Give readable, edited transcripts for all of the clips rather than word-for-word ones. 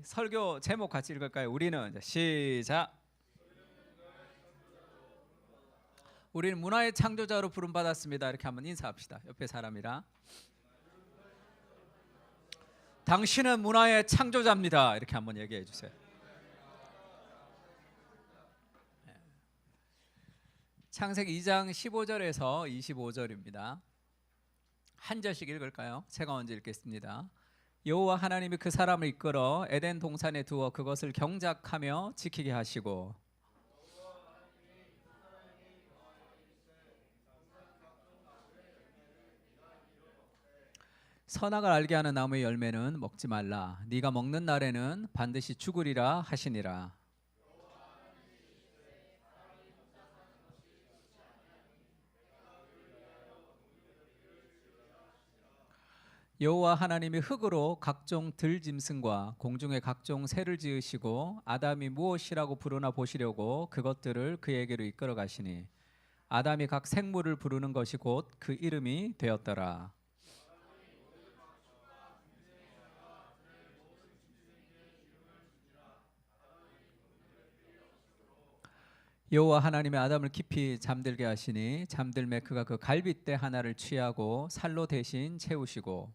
우리 설교 제목 같이 읽을까요? 우리는 시작. 우리는 문화의 창조자로 부름받았습니다. 이렇게 한번 인사합시다. 옆에 사람이랑. 당신은 문화의 창조자입니다. 이렇게 한번 얘기해 주세요. 창세기 2장 15절에서 25절입니다. 한 절씩 읽을까요? 제가 먼저 읽겠습니다. 여호와 하나님이 그 사람을 이끌어 에덴 동산에 두어 그것을 경작하며 지키게 하시고 선악을 알게 하는 나무의 열매는 먹지 말라. 네가 먹는 날에는 반드시 죽으리라 하시니라. 여호와 하나님이 흙으로 각종 들짐승과 공중의 각종 새를 지으시고 아담이 무엇이라고 부르나 보시려고 그것들을 그에게로 이끌어 가시니 아담이 각 생물을 부르는 것이 곧 그 이름이 되었더라. 여호와 하나님이 아담을 깊이 잠들게 하시니 잠들매 그가 그 갈빗대 하나를 취하고 살로 대신 채우시고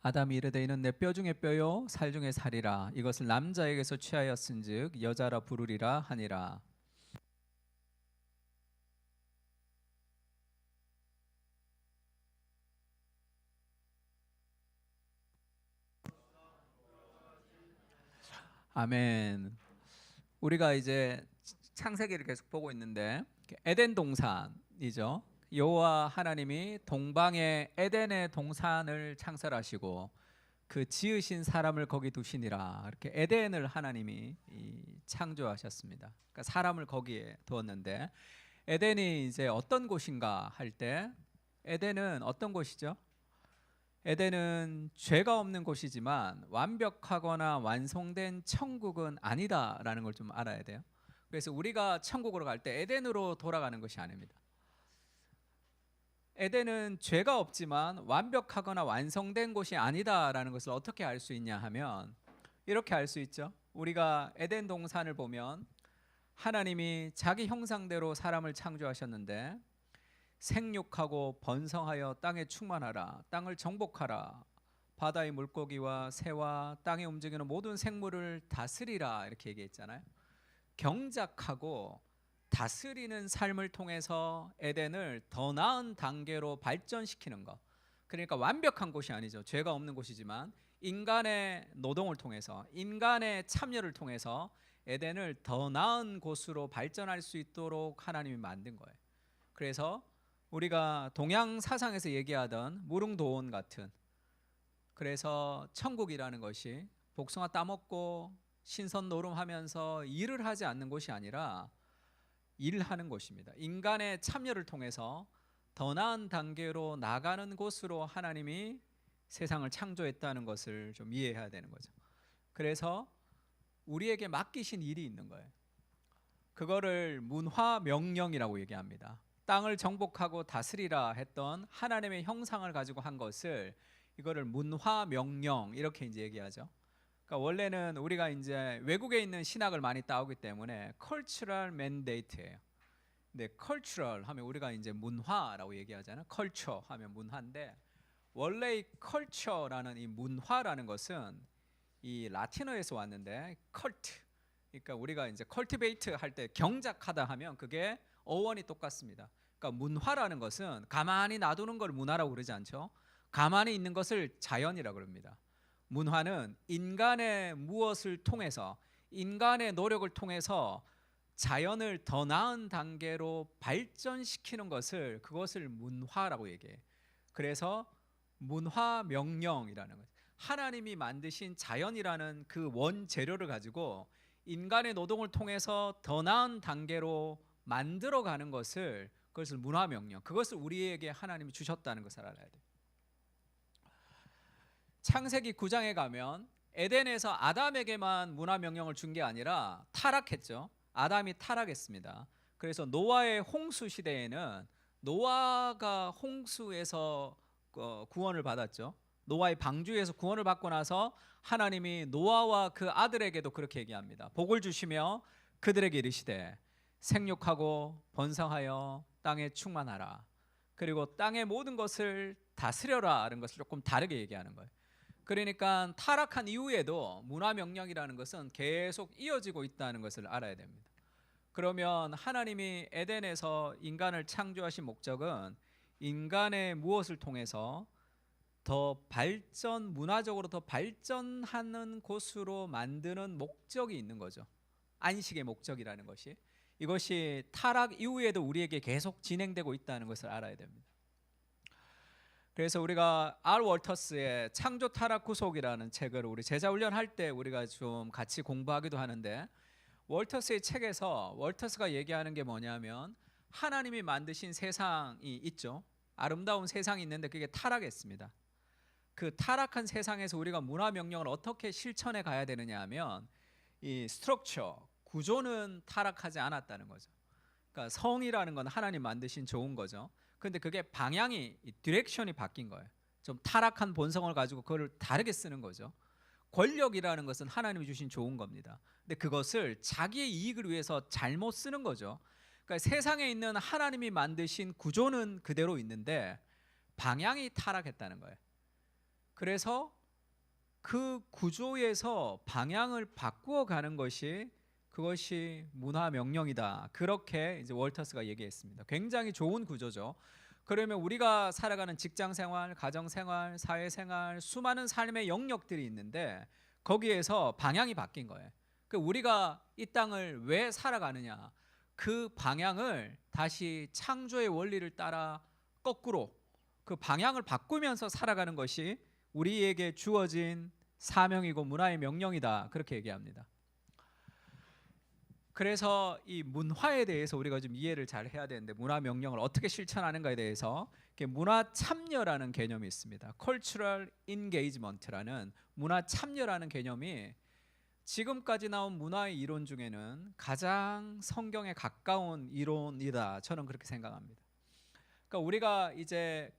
아담이 이르되 이는 내 뼈 중에 뼈요 살 중에 살이라 이것을 남자에게서 취하였은즉 여자라 부르리라 하니라. 아멘. 우리가 이제 창세기를 계속 보고 있는데 에덴 동산이죠. 여호와 하나님이 동방의 에덴의 동산을 창설하시고 그 지으신 사람을 거기 두시니라. 이렇게 에덴을 하나님이 창조하셨습니다. 그러니까 사람을 거기에 두었는데 에덴이 이제 어떤 곳인가 할 때 에덴은 어떤 곳이죠? 에덴은 죄가 없는 곳이지만 완벽하거나 완성된 천국은 아니다라는 걸 좀 알아야 돼요. 그래서 우리가 천국으로 갈 때 에덴으로 돌아가는 것이 아닙니다. 에덴은 죄가 없지만 완벽하거나 완성된 곳이 아니다라는 것을 어떻게 알 수 있냐 하면 이렇게 알 수 있죠. 우리가 에덴 동산을 보면 하나님이 자기 형상대로 사람을 창조하셨는데 생육하고 번성하여 땅에 충만하라, 땅을 정복하라, 바다의 물고기와 새와 땅에 움직이는 모든 생물을 다스리라 이렇게 얘기했잖아요. 경작하고 다스리는 삶을 통해서 에덴을 더 나은 단계로 발전시키는 것. 그러니까 완벽한 곳이 아니죠. 죄가 없는 곳이지만 인간의 노동을 통해서 인간의 참여를 통해서 에덴을 더 나은 곳으로 발전할 수 있도록 하나님이 만든 거예요. 그래서 우리가 동양 사상에서 얘기하던 무릉도원 같은, 그래서 천국이라는 것이 복숭아 따먹고 신선 노름하면서 일을 하지 않는 곳이 아니라 일하는 곳입니다. 인간의 참여를 통해서 더 나은 단계로 나가는 곳으로 하나님이 세상을 창조했다는 것을 좀 이해해야 되는 거죠. 그래서 우리에게 맡기신 일이 있는 거예요. 그거를 문화명령이라고 얘기합니다. 땅을 정복하고 다스리라 했던 하나님의 형상을 가지고 한 것을 이거를 문화명령 이렇게 이제 얘기하죠. 그러니까 원래는 우리가 이제 외국에 있는 신학을 많이 따오기 때문에 cultural mandate예요. 근데 cultural 하면 우리가 이제 문화라고 얘기하잖아요. culture 하면 문화인데 원래 이 culture라는 이 문화라는 것은 이 라틴어에서 왔는데 cult, 그러니까 우리가 이제 cultivate 할 때 경작하다 하면 그게 어원이 똑같습니다. 그러니까 문화라는 것은 가만히 놔두는 걸 문화라고 그러지 않죠. 가만히 있는 것을 자연이라고 그럽니다. 문화는 인간의 무엇을 통해서 인간의 노력을 통해서 자연을 더 나은 단계로 발전시키는 것을 그것을 문화라고 얘기해요. 그래서 문화명령이라는 거죠. 하나님이 만드신 자연이라는 그 원재료를 가지고 인간의 노동을 통해서 더 나은 단계로 만들어가는 것을 그것을 문화명령, 그것을 우리에게 하나님이 주셨다는 것을 알아야 돼요. 창세기 9장에 가면 에덴에서 아담에게만 문화명령을 준 게 아니라 타락했죠. 아담이 타락했습니다. 그래서 노아의 홍수 시대에는 노아가 홍수에서 구원을 받았죠. 노아의 방주에서 구원을 받고 나서 하나님이 노아와 그 아들에게도 그렇게 얘기합니다. 복을 주시며 그들에게 이르시되 생육하고 번성하여 땅에 충만하라. 그리고 땅의 모든 것을 다스려라 하는 것을 조금 다르게 얘기하는 거예요. 그러니까 타락한 이후에도 문화 명령이라는 것은 계속 이어지고 있다는 것을 알아야 됩니다. 그러면 하나님이 에덴에서 인간을 창조하신 목적은 인간의 무엇을 통해서 더 발전, 문화적으로 더 발전하는 곳으로 만드는 목적이 있는 거죠. 안식의 목적이라는 것이. 이것이 타락 이후에도 우리에게 계속 진행되고 있다는 것을 알아야 됩니다. 그래서 우리가 R 월터스의 창조 타락 구속이라는 책을 우리 제자 훈련할 때 우리가 좀 같이 공부하기도 하는데, 월터스의 책에서 월터스가 얘기하는 게 뭐냐면 하나님이 만드신 세상이 있죠. 아름다운 세상이 있는데 그게 타락했습니다. 그 타락한 세상에서 우리가 문화 명령을 어떻게 실천해 가야 되느냐 하면 이 스트럭처, 구조는 타락하지 않았다는 거죠. 그러니까 성이라는 건 하나님 만드신 좋은 거죠. 근데 그게 방향이, 디렉션이 바뀐 거예요. 좀 타락한 본성을 가지고 그걸 다르게 쓰는 거죠. 권력이라는 것은 하나님이 주신 좋은 겁니다. 근데 그것을 자기의 이익을 위해서 잘못 쓰는 거죠. 그러니까 세상에 있는 하나님이 만드신 구조는 그대로 있는데 방향이 타락했다는 거예요. 그래서 그 구조에서 방향을 바꾸어 가는 것이, 그것이 문화 명령이다. 그렇게 이제 월터스가 얘기했습니다. 굉장히 좋은 구조죠. 그러면 우리가 살아가는 직장 생활, 가정 생활, 사회 생활, 수많은 삶의 영역들이 있는데 거기에서 방향이 바뀐 거예요. 우리가 이 땅을 왜 살아가느냐, 그 방향을 다시 창조의 원리를 따라 거꾸로 그 방향을 바꾸면서 살아가는 것이 우리에게 주어진 사명이고 문화의 명령이다. 그렇게 얘기합니다. 그래서 이 문화에 대해서 우리가 좀 이해를 잘 해야 되는데, 문화 명령을 어떻게 실천하는가에 대해서 문화 참여라는 개념이 있습니다. Cultural Engagement라는 문화 참여라는 개념이 지금까지 나온 문화의 이론 중에는 가장 성경에 가까운 이론이다. 저는 그렇게 생각합니다. 그러니까 우리가 이제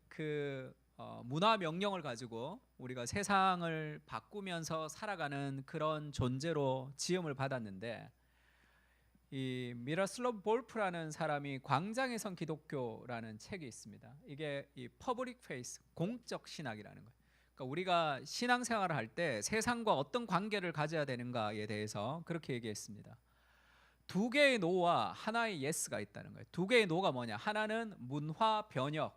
문화 명령을 가지고 우리가 세상을 바꾸면서 살아가는 그런 존재로 지음을 받았는데, 이 미러슬럽 볼프라는 사람이 광장의 선 기독교라는 책이 있습니다. 이게 이 퍼블릭 페이스, 공적 신학이라는 거예요. 그러니까 우리가 신앙생활을 할 때 세상과 어떤 관계를 가져야 되는가에 대해서 그렇게 얘기했습니다. 두 개의 노와 하나의 예스가 있다는 거예요. 두 개의 노가 뭐냐? 하나는 문화 변혁,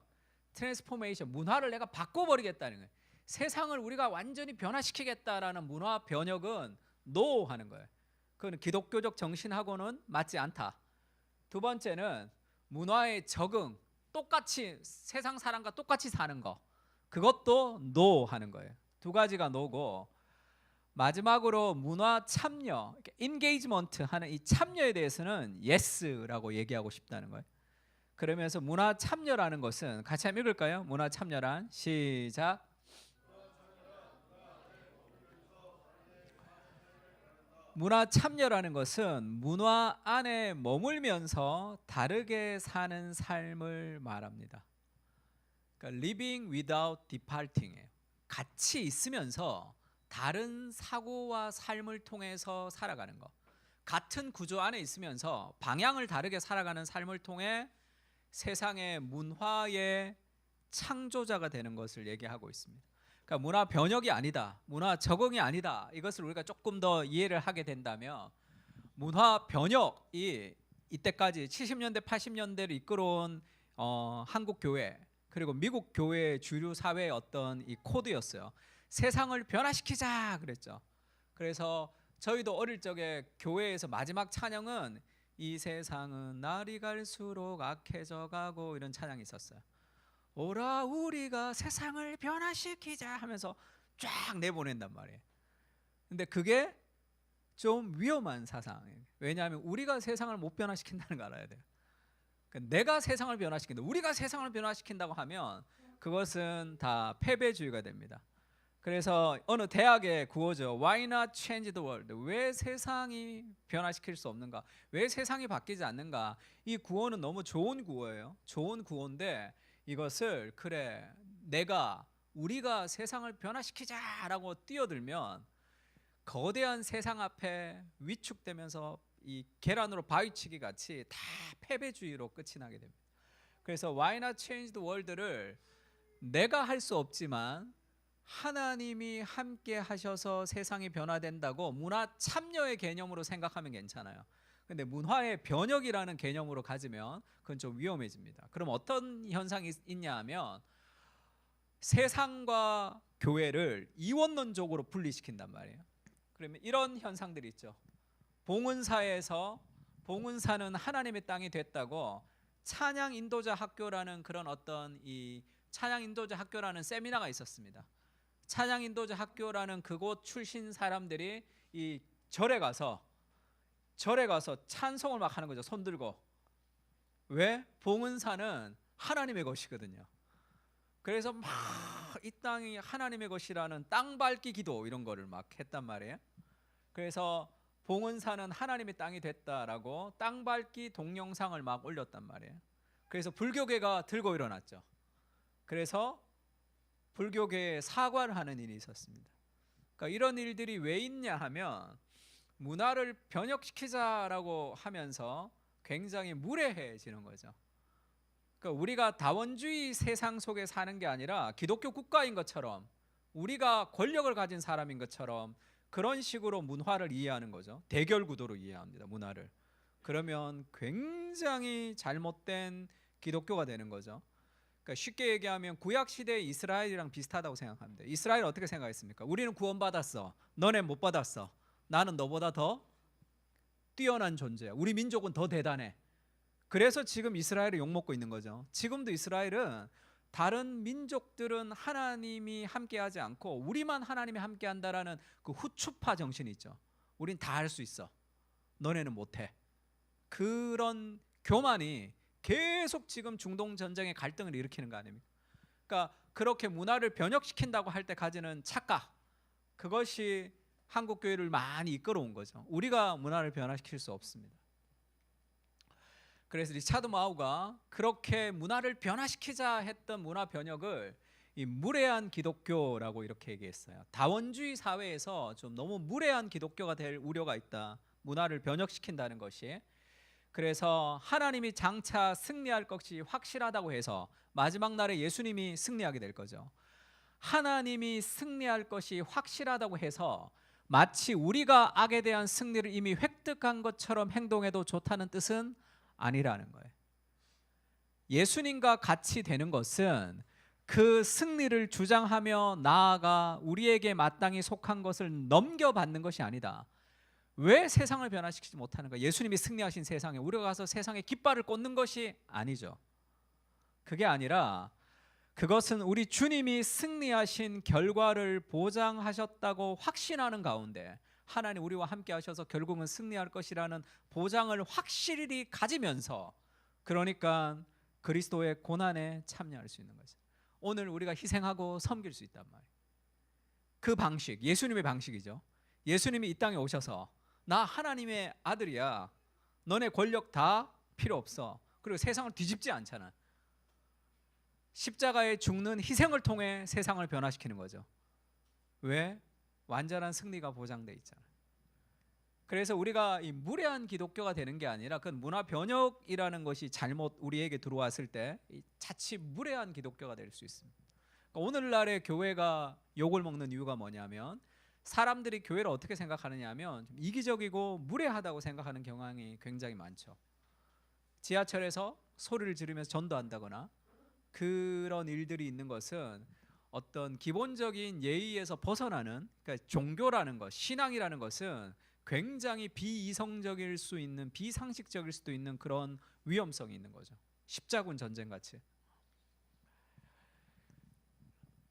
트랜스포메이션, 문화를 내가 바꿔버리겠다는 거예요. 세상을 우리가 완전히 변화시키겠다라는 문화 변혁은 노 하는 거예요. 그건 기독교적 정신하고는 맞지 않다. 두 번째는 문화의 적응, 똑같이 세상 사람과 똑같이 사는 거, 그것도 노 하는 거예요. 두 가지가 노고, 마지막으로 문화 참여, 인게이지먼트 하는 이 참여에 대해서는 예스라고 얘기하고 싶다는 거예요. 그러면서 문화 참여라는 것은 같이 한번 읽을까요? 문화 참여란, 시작. 문화 참여라는 것은 문화 안에 머물면서 다르게 사는 삶을 말합니다. 그러니까 living without departing이에요. 같이 있으면서 다른 사고와 삶을 통해서 살아가는 것. 같은 구조 안에 있으면서 방향을 다르게 살아가는 삶을 통해 세상의 문화의 창조자가 되는 것을 얘기하고 있습니다. 그러니까 문화 변혁이 아니다, 문화 적응이 아니다. 이것을 우리가 조금 더 이해를 하게 된다면, 문화 변혁이 이때까지 70년대 80년대를 이끌어온 한국 교회 그리고 미국 교회의 주류 사회의 어떤 이 코드였어요. 세상을 변화시키자 그랬죠. 그래서 저희도 어릴 적에 교회에서 마지막 찬양은 이 세상은 날이 갈수록 악해져 가고, 이런 찬양이 있었어요. 오라 우리가 세상을 변화시키자 하면서 쫙 내보낸단 말이에요. 근데 그게 좀 위험한 사상이에요. 왜냐하면 우리가 세상을 못 변화시킨다는 걸 알아야 돼요. 그러니까 내가 세상을 변화시킨다, 우리가 세상을 변화시킨다고 하면 그것은 다 패배주의가 됩니다. 그래서 어느 대학의 구호죠. Why not change the world? 왜 세상이 변화시킬 수 없는가? 왜 세상이 바뀌지 않는가? 이 구호는 너무 좋은 구호예요. 좋은 구호인데 이것을 그래 우리가 세상을 변화시키자라고 뛰어들면 거대한 세상 앞에 위축되면서 이 계란으로 바위치기 같이 다 패배주의로 끝이 나게 됩니다. 그래서 Why not change the world를 내가 할 수 없지만 하나님이 함께 하셔서 세상이 변화된다고 문화 참여의 개념으로 생각하면 괜찮아요. 근데 문화의 변혁이라는 개념으로 가지면 그건 좀 위험해집니다. 그럼 어떤 현상이 있냐 하면 세상과 교회를 이원론적으로 분리시킨단 말이에요. 그러면 이런 현상들이 있죠. 봉은사는 하나님의 땅이 됐다고 찬양 인도자 학교라는 그런 어떤 이 찬양 인도자 학교라는 세미나가 있었습니다. 찬양 인도자 학교라는 그곳 출신 사람들이 이 절에 가서 찬송을 막 하는 거죠. 손 들고. 왜? 봉은사는 하나님의 것이거든요. 그래서 막 이 땅이 하나님의 것이라는 땅 밟기 기도 이런 거를 막 했단 말이에요. 그래서 봉은사는 하나님의 땅이 됐다라고 땅 밟기 동영상을 막 올렸단 말이에요. 그래서 불교계가 들고 일어났죠. 그래서 불교계에 사과를 하는 일이 있었습니다. 그러니까 이런 일들이 왜 있냐 하면 문화를 변혁시키자라고 하면서 굉장히 무례해지는 거죠. 그러니까 우리가 다원주의 세상 속에 사는 게 아니라 기독교 국가인 것처럼 우리가 권력을 가진 사람인 것처럼 그런 식으로 문화를 이해하는 거죠. 대결 구도로 이해합니다. 문화를. 그러면 굉장히 잘못된 기독교가 되는 거죠. 그러니까 쉽게 얘기하면 구약 시대의 이스라엘이랑 비슷하다고 생각합니다. 이스라엘 어떻게 생각했습니까? 우리는 구원받았어. 너네 못 받았어. 나는 너보다 더 뛰어난 존재야. 우리 민족은 더 대단해. 그래서 지금 이스라엘을 욕먹고 있는 거죠. 지금도 이스라엘은 다른 민족들은 하나님이 함께하지 않고 우리만 하나님이 함께한다라는 그 후추파 정신이 있죠. 우린 다 할 수 있어. 너네는 못해. 그런 교만이 계속 지금 중동 전쟁의 갈등을 일으키는 거 아닙니까? 그러니까 그렇게 문화를 변혁시킨다고 할 때 가지는 착각, 그것이 한국 교회를 많이 이끌어온 거죠. 우리가 문화를 변화시킬 수 없습니다. 그래서 리차드 마우가 그렇게 문화를 변화시키자 했던 문화 변혁을 이 무례한 기독교라고 이렇게 얘기했어요. 다원주의 사회에서 좀 너무 무례한 기독교가 될 우려가 있다. 문화를 변혁시킨다는 것이. 그래서 하나님이 장차 승리할 것이 확실하다고 해서 마지막 날에 예수님이 승리하게 될 거죠. 하나님이 승리할 것이 확실하다고 해서 마치 우리가 악에 대한 승리를 이미 획득한 것처럼 행동해도 좋다는 뜻은 아니라는 거예요. 예수님과 같이 되는 것은 그 승리를 주장하며 나아가 우리에게 마땅히 속한 것을 넘겨받는 것이 아니다. 왜 세상을 변화시키지 못하는가? 예수님이 승리하신 세상에 우리가 가서 세상에 깃발을 꽂는 것이 아니죠. 그게 아니라 그것은 우리 주님이 승리하신 결과를 보장하셨다고 확신하는 가운데 하나님 우리와 함께 하셔서 결국은 승리할 것이라는 보장을 확실히 가지면서, 그러니까 그리스도의 고난에 참여할 수 있는 거죠. 오늘 우리가 희생하고 섬길 수 있단 말이에요. 그 방식, 예수님의 방식이죠. 예수님이 이 땅에 오셔서 나 하나님의 아들이야. 너네 권력 다 필요 없어. 그리고 세상을 뒤집지 않잖아. 십자가에 죽는 희생을 통해 세상을 변화시키는 거죠. 왜? 완전한 승리가 보장돼 있잖아요. 그래서 우리가 이 무례한 기독교가 되는 게 아니라 그 문화 변혁이라는 것이 잘못 우리에게 들어왔을 때 자칫 무례한 기독교가 될 수 있습니다. 그러니까 오늘날의 교회가 욕을 먹는 이유가 뭐냐면 사람들이 교회를 어떻게 생각하느냐 하면 이기적이고 무례하다고 생각하는 경향이 굉장히 많죠. 지하철에서 소리를 지르면서 전도한다거나 그런 일들이 있는 것은 어떤 기본적인 예의에서 벗어나는, 그러니까 종교라는 것, 신앙이라는 것은 굉장히 비이성적일 수 있는, 비상식적일 수도 있는 그런 위험성이 있는 거죠. 십자군 전쟁 같이.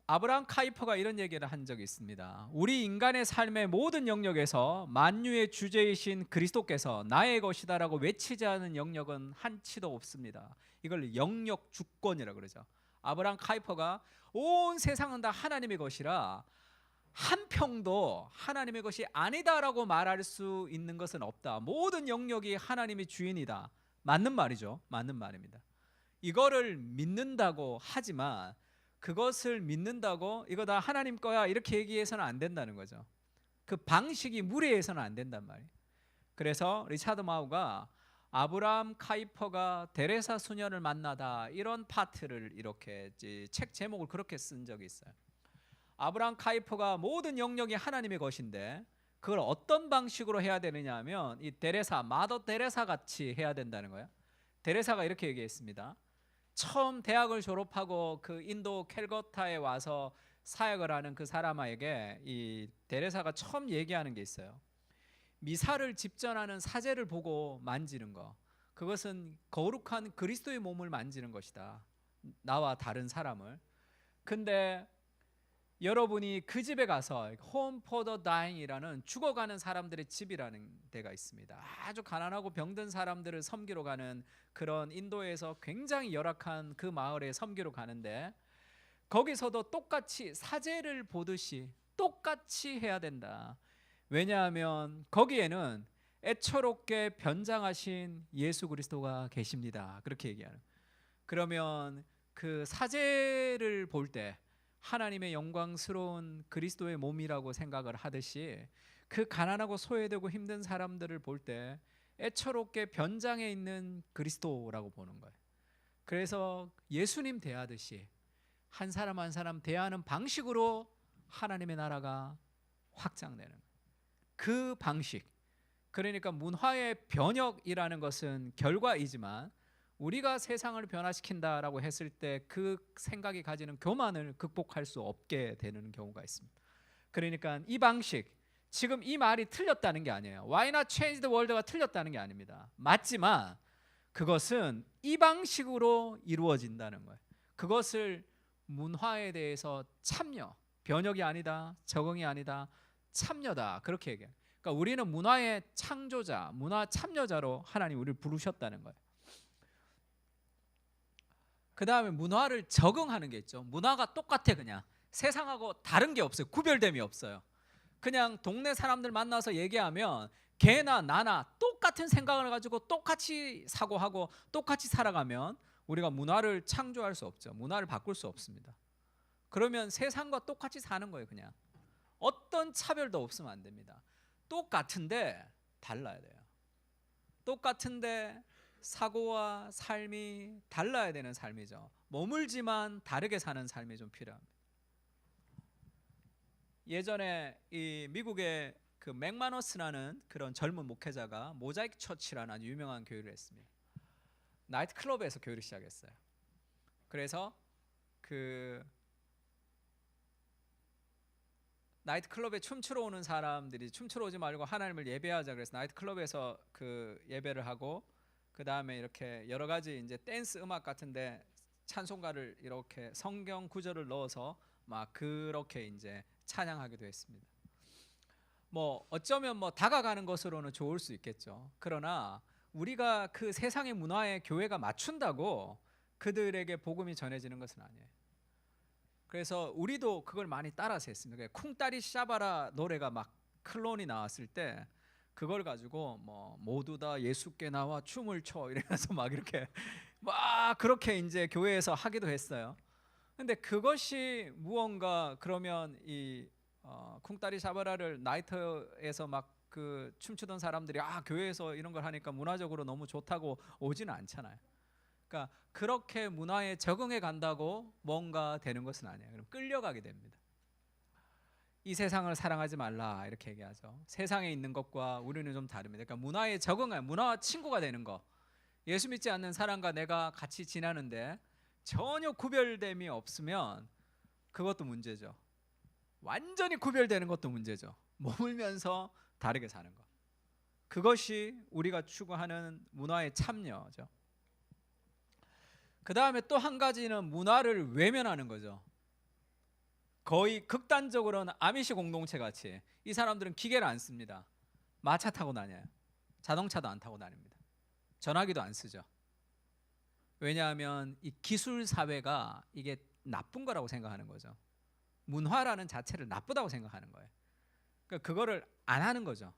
아브라함 카이퍼가 이런 얘기를 한 적이 있습니다. 우리 인간의 삶의 모든 영역에서 만유의 주제이신 그리스도께서 나의 것이다라고 외치지 않은 영역은 한치도 없습니다. 이걸 영역 주권이라고 그러죠. 아브라함 카이퍼가 온 세상은 다 하나님의 것이라 한 평도 하나님의 것이 아니다라고 말할 수 있는 것은 없다. 모든 영역이 하나님의 주인이다. 맞는 말이죠. 맞는 말입니다. 이거를 믿는다고 하지만 그것을 믿는다고 이거 다 하나님 거야 이렇게 얘기해서는 안 된다는 거죠. 그 방식이 무리해서는 안 된단 말이에요. 그래서 리차드 마우가 아브라함 카이퍼가 데레사 수녀를 만나다 이런 파트를 이렇게 책 제목을 그렇게 쓴 적이 있어요. 아브라함 카이퍼가 모든 영역이 하나님의 것인데 그걸 어떤 방식으로 해야 되느냐 하면 이 데레사, 마더 데레사 같이 해야 된다는 거예요. 데레사가 이렇게 얘기했습니다. 처음 대학을 졸업하고 그 인도 캘거타에 와서 사역을 하는 그 사람에게 이 데레사가 처음 얘기하는 게 있어요. 미사를 집전하는 사제를 보고 만지는 거, 그것은 거룩한 그리스도의 몸을 만지는 것이다. 나와 다른 사람을. 근데 여러분이 그 집에 가서 Home for the Dying이라는 죽어가는 사람들의 집이라는 데가 있습니다. 아주 가난하고 병든 사람들을 섬기러 가는 그런 인도에서 굉장히 열악한 그 마을에 섬기러 가는데 거기서도 똑같이 사제를 보듯이 똑같이 해야 된다. 왜냐하면 거기에는 애처롭게 변장하신 예수 그리스도가 계십니다. 그렇게 얘기하는. 그러면 그 사제를 볼 때 하나님의 영광스러운 그리스도의 몸이라고 생각을 하듯이 그 가난하고 소외되고 힘든 사람들을 볼 때 애처롭게 변장해 있는 그리스도라고 보는 거예요. 그래서 예수님 대하듯이 한 사람 한 사람 대하는 방식으로 하나님의 나라가 확장되는 거예요. 그 방식. 그러니까 문화의 변혁이라는 것은 결과이지만 우리가 세상을 변화시킨다라고 했을 때 그 생각이 가지는 교만을 극복할 수 없게 되는 경우가 있습니다. 그러니까 이 방식, 지금 이 말이 틀렸다는 게 아니에요. Why not change the world가 틀렸다는 게 아닙니다. 맞지만 그것은 이 방식으로 이루어진다는 거예요. 그것을 문화에 대해서 참여, 변혁이 아니다, 적응이 아니다, 참여다, 그렇게 얘기해요. 그러니까 우리는 문화의 창조자, 문화 참여자로 하나님 우리를 부르셨다는 거예요. 그 다음에 문화를 적응하는 게 있죠. 문화가 똑같아. 그냥 세상하고 다른 게 없어요. 구별됨이 없어요. 그냥 동네 사람들 만나서 얘기하면 걔나 나나 똑같은 생각을 가지고 똑같이 사고하고 똑같이 살아가면 우리가 문화를 창조할 수 없죠. 문화를 바꿀 수 없습니다. 그러면 세상과 똑같이 사는 거예요. 그냥 어떤 차별도 없으면 안 됩니다. 똑같은데 달라야 돼요. 똑같은데 사고와 삶이 달라야 되는 삶이죠. 머물지만 다르게 사는 삶이 좀 필요합니다. 예전에 이 미국의 그 맥마너스라는 그런 젊은 목회자가 모자이크 처치라는 아주 유명한 교회를 했습니다. 나이트 클럽에서 교회를 시작했어요. 그래서 그 나이트 클럽에 춤추러 오는 사람들이 춤추러 오지 말고 하나님을 예배하자 그래서 나이트 클럽에서 그 예배를 하고 그 다음에 이렇게 여러 가지 이제 댄스 음악 같은데 찬송가를 이렇게 성경 구절을 넣어서 막 그렇게 이제 찬양하기도 했습니다. 뭐 어쩌면 뭐 다가가는 것으로는 좋을 수 있겠죠. 그러나 우리가 그 세상의 문화에 교회가 맞춘다고 그들에게 복음이 전해지는 것은 아니에요. 그래서 우리도 그걸 많이 따라서 했습니다. 쿵따리 샤바라 노래가 막 클론이 나왔을 때 그걸 가지고 뭐 모두 다 예수께 나와 춤을 춰 이러면서 막 이렇게 막 그렇게 이제 교회에서 하기도 했어요. 근데 그것이 무언가 그러면 이 쿵따리 샤바라를 나이트에서 막 그 춤추던 사람들이 교회에서 이런 걸 하니까 문화적으로 너무 좋다고 오지는 않잖아요. 그러니까 그렇게 문화에 적응해 간다고 뭔가 되는 것은 아니에요. 그럼 끌려가게 됩니다. 이 세상을 사랑하지 말라 이렇게 얘기하죠. 세상에 있는 것과 우리는 좀 다릅니다. 그러니까 문화에 적응한 문화와 친구가 되는 거. 예수 믿지 않는 사람과 내가 같이 지나는데 전혀 구별됨이 없으면 그것도 문제죠. 완전히 구별되는 것도 문제죠. 머물면서 다르게 사는 것. 그것이 우리가 추구하는 문화의 참여죠. 그 다음에 또 한 가지는 문화를 외면하는 거죠. 거의 극단적으로는 아미시 공동체 같이 이 사람들은 기계를 안 씁니다. 마차 타고 다녀요. 자동차도 안 타고 다닙니다. 전화기도 안 쓰죠. 왜냐하면 이 기술 사회가 이게 나쁜 거라고 생각하는 거죠. 문화라는 자체를 나쁘다고 생각하는 거예요. 그러니까 그거를 안 하는 거죠.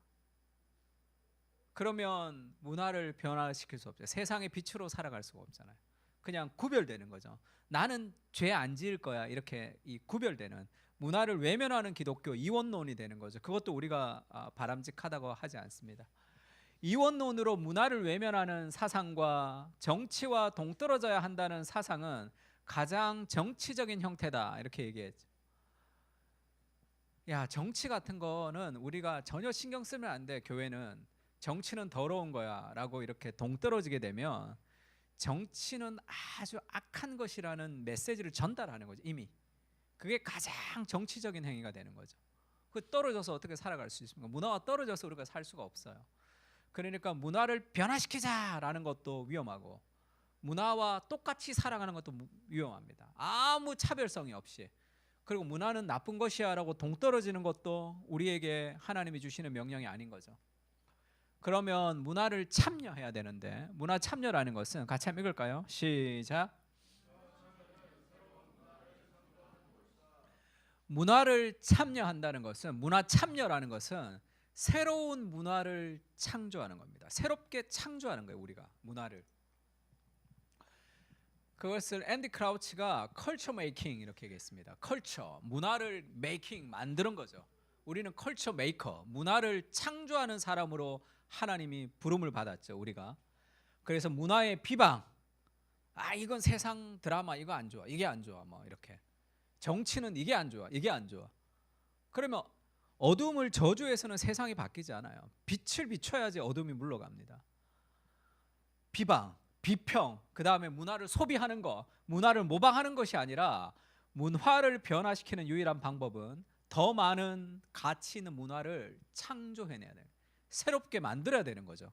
그러면 문화를 변화시킬 수 없죠. 세상의 빛으로 살아갈 수가 없잖아요. 그냥 구별되는 거죠. 나는 죄 안 지을 거야, 이렇게 이 구별되는 문화를 외면하는 기독교, 이원론이 되는 거죠. 그것도 우리가 바람직하다고 하지 않습니다. 이원론으로 문화를 외면하는 사상과 정치와 동떨어져야 한다는 사상은 가장 정치적인 형태다, 이렇게 얘기했죠. 야, 정치 같은 거는 우리가 전혀 신경 쓰면 안 돼. 교회는 정치는 더러운 거야 라고 이렇게 동떨어지게 되면 정치는 아주 악한 것이라는 메시지를 전달하는 거죠. 이미 그게 가장 정치적인 행위가 되는 거죠. 그 떨어져서 어떻게 살아갈 수 있습니까? 문화와 떨어져서 우리가 살 수가 없어요. 그러니까 문화를 변화시키자라는 것도 위험하고 문화와 똑같이 살아가는 것도 위험합니다. 아무 차별성이 없이. 그리고 문화는 나쁜 것이야 라고 동떨어지는 것도 우리에게 하나님이 주시는 명령이 아닌 거죠. 그러면 문화를 참여해야 되는데, 문화 참여라는 것은 같이 한번 읽을까요? 시작. 문화를 참여한다는 것은, 문화 참여라는 것은 새로운 문화를 창조하는 겁니다. 새롭게 창조하는 거예요. 우리가 문화를. 그것을 앤디 크라우치가 컬처 메이킹 이렇게 얘기했습니다. 컬처, 문화를 메이킹, 만드는 거죠. 우리는 컬처 메이커, 문화를 창조하는 사람으로 하나님이 부름을 받았죠. 우리가. 그래서 문화의 비방, 이건 세상 드라마, 이거 안 좋아, 이게 안 좋아, 뭐 이렇게. 정치는 이게 안 좋아, 이게 안 좋아. 그러면 어둠을 저주해서는 세상이 바뀌지 않아요. 빛을 비춰야지 어둠이 물러갑니다. 비방, 비평, 그 다음에 문화를 소비하는 거, 문화를 모방하는 것이 아니라 문화를 변화시키는 유일한 방법은 더 많은 가치 있는 문화를 창조해내야 돼요. 새롭게 만들어야 되는 거죠.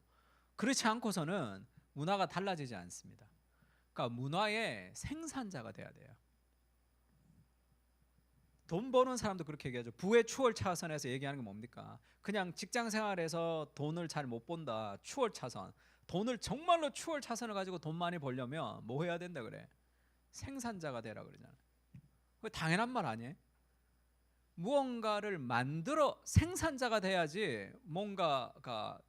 그렇지 않고서는 문화가 달라지지 않습니다. 그러니까 문화의 생산자가 돼야 돼요. 돈 버는 사람도 그렇게 얘기하죠. 부의 추월 차선에서 얘기하는 게 뭡니까? 그냥 직장 생활에서 돈을 잘 못 번다. 추월 차선. 돈을 정말로 추월 차선을 가지고 돈 많이 벌려면 뭐 해야 된다 그래? 생산자가 되라 그러잖아요. 그거 당연한 말 아니에요? 무언가를 만들어 생산자가 돼야지 뭔가가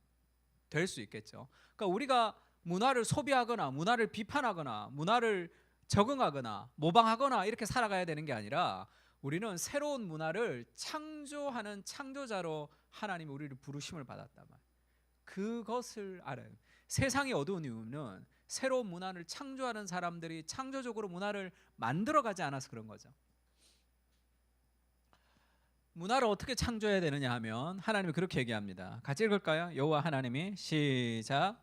될 수 있겠죠. 그러니까 우리가 문화를 소비하거나 문화를 비판하거나 문화를 적응하거나 모방하거나 이렇게 살아가야 되는 게 아니라 우리는 새로운 문화를 창조하는 창조자로 하나님이 우리를 부르심을 받았단 말이에요. 그것을 알아요. 세상이 어두운 이유는 새로운 문화를 창조하는 사람들이 창조적으로 문화를 만들어가지 않아서 그런 거죠. 문화를 어떻게 창조해야 되느냐 하면 하나님이 그렇게 얘기합니다. 같이 읽을까요? 여호와 하나님이 시작.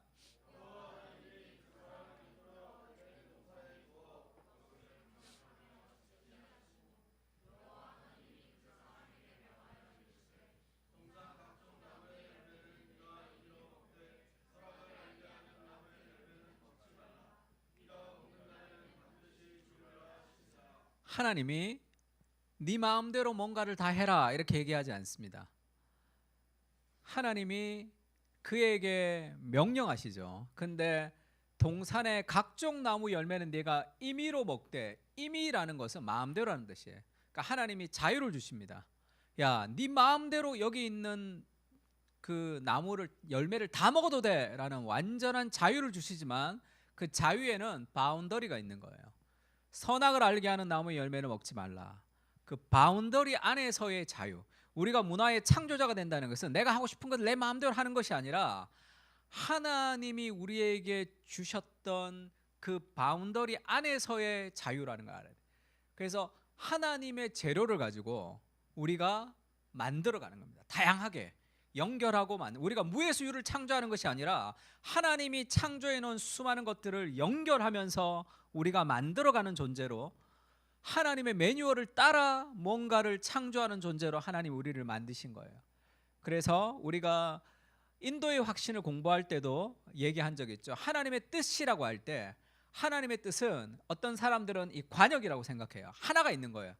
하나님이 네 마음대로 뭔가를 다 해라 이렇게 얘기하지 않습니다. 하나님이 그에게 명령하시죠. 근데 동산의 각종 나무 열매는 네가 임의로 먹되, 임의라는 것은 마음대로라는 뜻이에요. 그러니까 하나님이 자유를 주십니다. 야, 네 마음대로 여기 있는 그 나무를 열매를 다 먹어도 돼라는 완전한 자유를 주시지만 그 자유에는 바운더리가 있는 거예요. 선악을 알게 하는 나무의 열매를 먹지 말라. 그 바운더리 안에서의 자유. 우리가 문화의 창조자가 된다는 것은 내가 하고 싶은 걸 내 마음대로 하는 것이 아니라 하나님이 우리에게 주셨던 그 바운더리 안에서의 자유라는 걸 알아야 돼. 그래서 하나님의 재료를 가지고 우리가 만들어가는 겁니다. 다양하게 연결하고 우리가 무에서유를 창조하는 것이 아니라 하나님이 창조해 놓은 수많은 것들을 연결하면서 우리가 만들어가는 존재로, 하나님의 매뉴얼을 따라 뭔가를 창조하는 존재로 하나님 우리를 만드신 거예요. 그래서 우리가 인도의 확신을 공부할 때도 얘기한 적이 있죠. 하나님의 뜻이라고 할 때 하나님의 뜻은 어떤 사람들은 이 관역이라고 생각해요. 하나가 있는 거예요.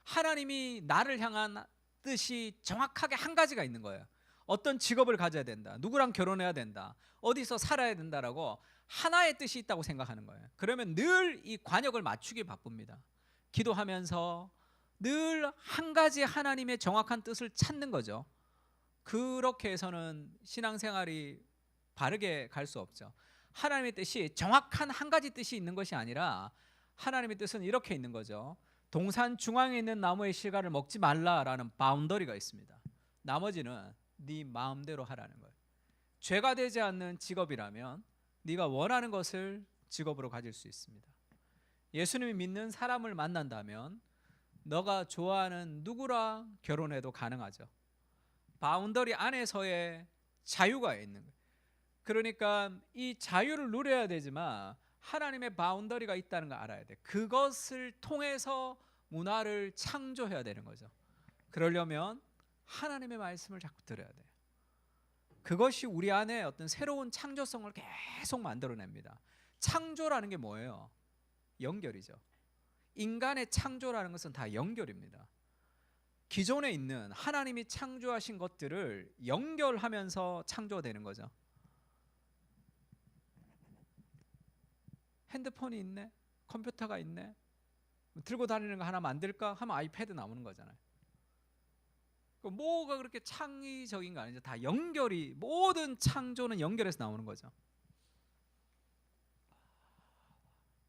하나님이 나를 향한 뜻이 정확하게 한 가지가 있는 거예요. 어떤 직업을 가져야 된다, 누구랑 결혼해야 된다, 어디서 살아야 된다라고 하나의 뜻이 있다고 생각하는 거예요. 그러면 늘 이 관역을 맞추기 바쁩니다. 기도하면서 늘 한 가지 하나님의 정확한 뜻을 찾는 거죠. 그렇게 해서는 신앙생활이 바르게 갈 수 없죠. 하나님의 뜻이 정확한 한 가지 뜻이 있는 것이 아니라 하나님의 뜻은 이렇게 있는 거죠. 동산 중앙에 있는 나무의 실과를 먹지 말라라는 바운더리가 있습니다. 나머지는 네 마음대로 하라는 거예요. 죄가 되지 않는 직업이라면 네가 원하는 것을 직업으로 가질 수 있습니다. 예수님이 믿는 사람을 만난다면 너가 좋아하는 누구랑 결혼해도 가능하죠. 바운더리 안에서의 자유가 있는 거예요. 그러니까 이 자유를 누려야 되지만 하나님의 바운더리가 있다는 걸 알아야 돼. 그것을 통해서 문화를 창조해야 되는 거죠. 그러려면 하나님의 말씀을 자꾸 들어야 돼요. 그것이 우리 안에 어떤 새로운 창조성을 계속 만들어냅니다. 창조라는 게 뭐예요? 연결이죠. 인간의 창조라는 것은 다 연결입니다. 기존에 있는 하나님이 창조하신 것들을 연결하면서 창조되는 거죠. 핸드폰이 있네, 컴퓨터가 있네, 들고 다니는 거 하나 만들까 하면 아이패드 나오는 거잖아요. 뭐가 그렇게 창의적인 거 아니죠. 다 연결이, 모든 창조는 연결해서 나오는 거죠.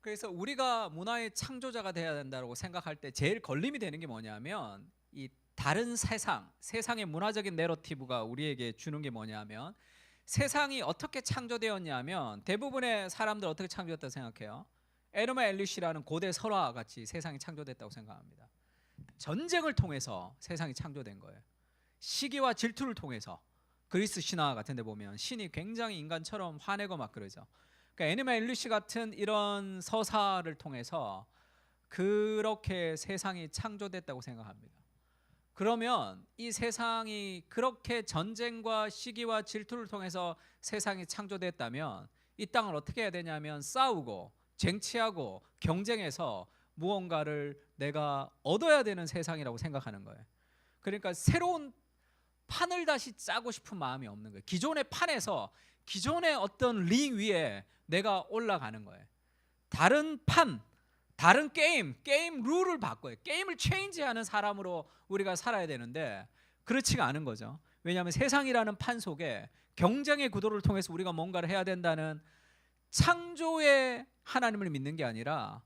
그래서 우리가 문화의 창조자가 돼야 된다고 생각할 때 제일 걸림이 되는 게 뭐냐면 이 다른 세상의 문화적인 내러티브가 우리에게 주는 게 뭐냐면 세상이 어떻게 창조되었냐면 대부분의 사람들 어떻게 창조됐다고 생각해요? 에르마 엘리시라는 고대 설화 같이 세상이 창조됐다고 생각합니다. 전쟁을 통해서 세상이 창조된 거예요. 시기와 질투를 통해서 그리스 신화 같은 데 보면 신이 굉장히 인간처럼 화내고 막 그러죠. 그러니까 에르마 엘리시 같은 이런 서사를 통해서 그렇게 세상이 창조됐다고 생각합니다. 그러면 이 세상이 그렇게 전쟁과 시기와 질투를 통해서 세상이 창조됐다면 이 땅을 어떻게 해야 되냐면 싸우고 쟁취하고 경쟁해서 무언가를 내가 얻어야 되는 세상이라고 생각하는 거예요. 그러니까 새로운 판을 다시 짜고 싶은 마음이 없는 거예요. 기존의 판에서 기존의 어떤 링 위에 내가 올라가는 거예요. 다른 판, 다른 게임 룰을 바꿔요. 게임을 체인지하는 사람으로 우리가 살아야 되는데 그렇지가 않은 거죠. 왜냐하면 세상이라는 판 속에 경쟁의 구도를 통해서 우리가 뭔가를 해야 된다는 창조의 하나님을 믿는 게 아니라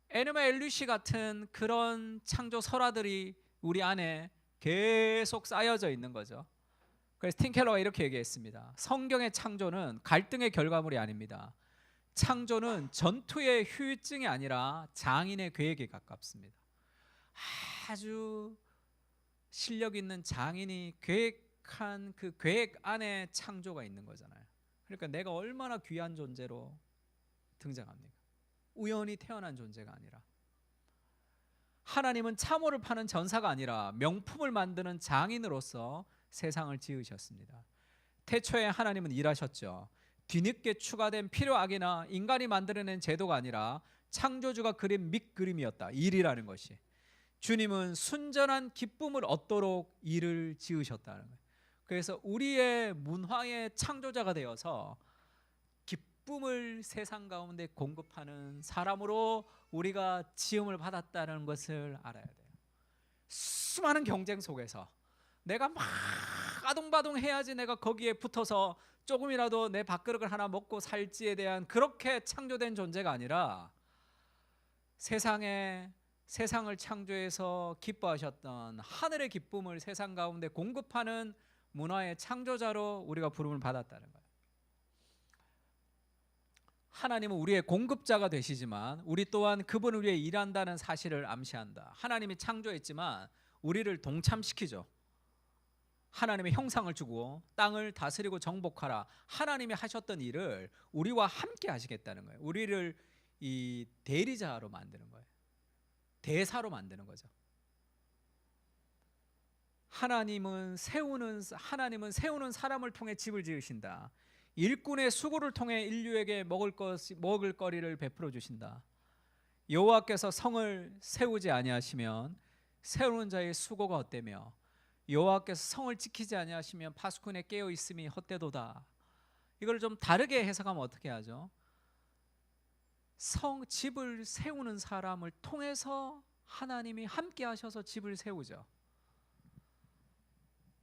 에르마 엘리시 같은 그런 창조 설화들이 우리 안에 계속 쌓여져 있는 거죠. 그래서 틴 켈러가 이렇게 얘기했습니다. 성경의 창조는 갈등의 결과물이 아닙니다. 창조는 전투의 후유증이 아니라 장인의 계획에 가깝습니다. 아주 실력 있는 장인이 계획한 그 계획 안에 창조가 있는 거잖아요. 그러니까 내가 얼마나 귀한 존재로 등장합니까? 우연히 태어난 존재가 아니라. 하나님은 참호를 파는 전사가 아니라 명품을 만드는 장인으로서 세상을 지으셨습니다. 태초에 하나님은 일하셨죠. 뒤늦게 추가된 필요악이나 인간이 만들어낸 제도가 아니라 창조주가 그린 밑그림이었다. 일이라는 것이. 주님은 순전한 기쁨을 얻도록 일을 지으셨다는 거예요. 그래서 우리의 문화의 창조자가 되어서 기쁨을 세상 가운데 공급하는 사람으로 우리가 지음을 받았다는 것을 알아야 돼요. 수많은 경쟁 속에서 내가 막 아둥바둥 해야지 내가 거기에 붙어서 조금이라도 내 밥그릇을 하나 먹고 살지에 대한 그렇게 창조된 존재가 아니라 세상을 창조해서 기뻐하셨던 하늘의 기쁨을 세상 가운데 공급하는 문화의 창조자로 우리가 부름을 받았다는 거예요. 하나님은 우리의 공급자가 되시지만 우리 또한 그분을 위해 일한다는 사실을 암시한다. 하나님이 창조했지만 우리를 동참시키죠. 하나님의 형상을 주고 땅을 다스리고 정복하라. 하나님이 하셨던 일을 우리와 함께 하시겠다는 거예요. 우리를 이 대리자로 만드는 거예요. 대사로 만드는 거죠. 하나님은 세우는 사람을 통해 집을 지으신다. 일꾼의 수고를 통해 인류에게 먹을 거리를 베풀어 주신다. 여호와께서 성을 세우지 아니하시면 세우는 자의 수고가 헛되며 여호와께서 성을 지키지 아니하시면 파수꾼의 깨어 있음이 헛되도다. 이걸 좀 다르게 해석하면 어떻게 하죠? 집을 세우는 사람을 통해서 하나님이 함께 하셔서 집을 세우죠.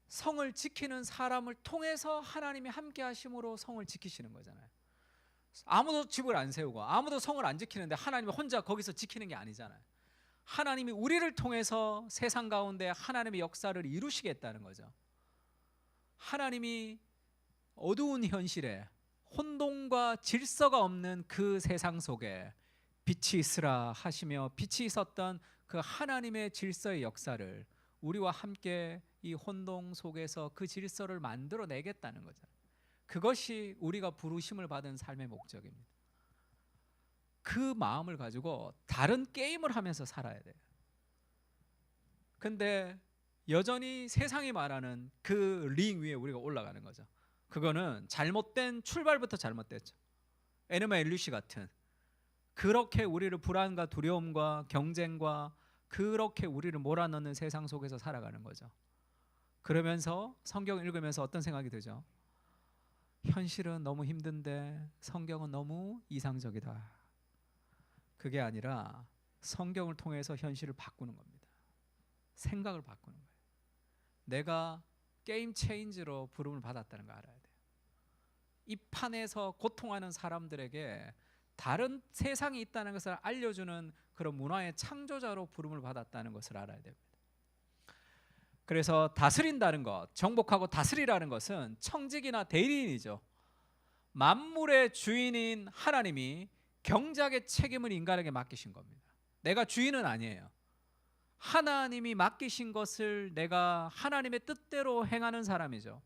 성을 지키는 사람을 통해서 하나님이 함께 하심으로 성을 지키시는 거잖아요. 아무도 집을 안 세우고 아무도 성을 안 지키는데 하나님이 혼자 거기서 지키는 게 아니잖아요. 하나님이 우리를 통해서 세상 가운데 하나님의 역사를 이루시겠다는 거죠. 하나님이 어두운 현실에 혼돈과 질서가 없는 그 세상 속에 빛이 있으라 하시며 빛이 있었던 그 하나님의 질서의 역사를 우리와 함께 이 혼동 속에서 그 질서를 만들어내겠다는 거죠. 그것이 우리가 부르심을 받은 삶의 목적입니다. 그 마음을 가지고 다른 게임을 하면서 살아야 돼요. 근데 여전히 세상이 말하는 그 링 위에 우리가 올라가는 거죠. 그거는 잘못된 출발부터 잘못됐죠. 에르마 엘리시 같은 그렇게 우리를 불안과 두려움과 경쟁과 그렇게 우리를 몰아넣는 세상 속에서 살아가는 거죠. 그러면서 성경 읽으면서 어떤 생각이 들죠? 현실은 너무 힘든데 성경은 너무 이상적이다. 그게 아니라 성경을 통해서 현실을 바꾸는 겁니다. 생각을 바꾸는 거예요. 내가 게임 체인지로 부름을 받았다는 거 알아야 돼요. 이 판에서 고통하는 사람들에게 다른 세상이 있다는 것을 알려주는 그런 문화의 창조자로 부름을 받았다는 것을 알아야 됩니다. 그래서 다스린다는 것, 정복하고 다스리라는 것은 청직이나 대리인이죠. 만물의 주인인 하나님이 경작의 책임을 인간에게 맡기신 겁니다. 내가 주인은 아니에요. 하나님이 맡기신 것을 내가 하나님의 뜻대로 행하는 사람이죠.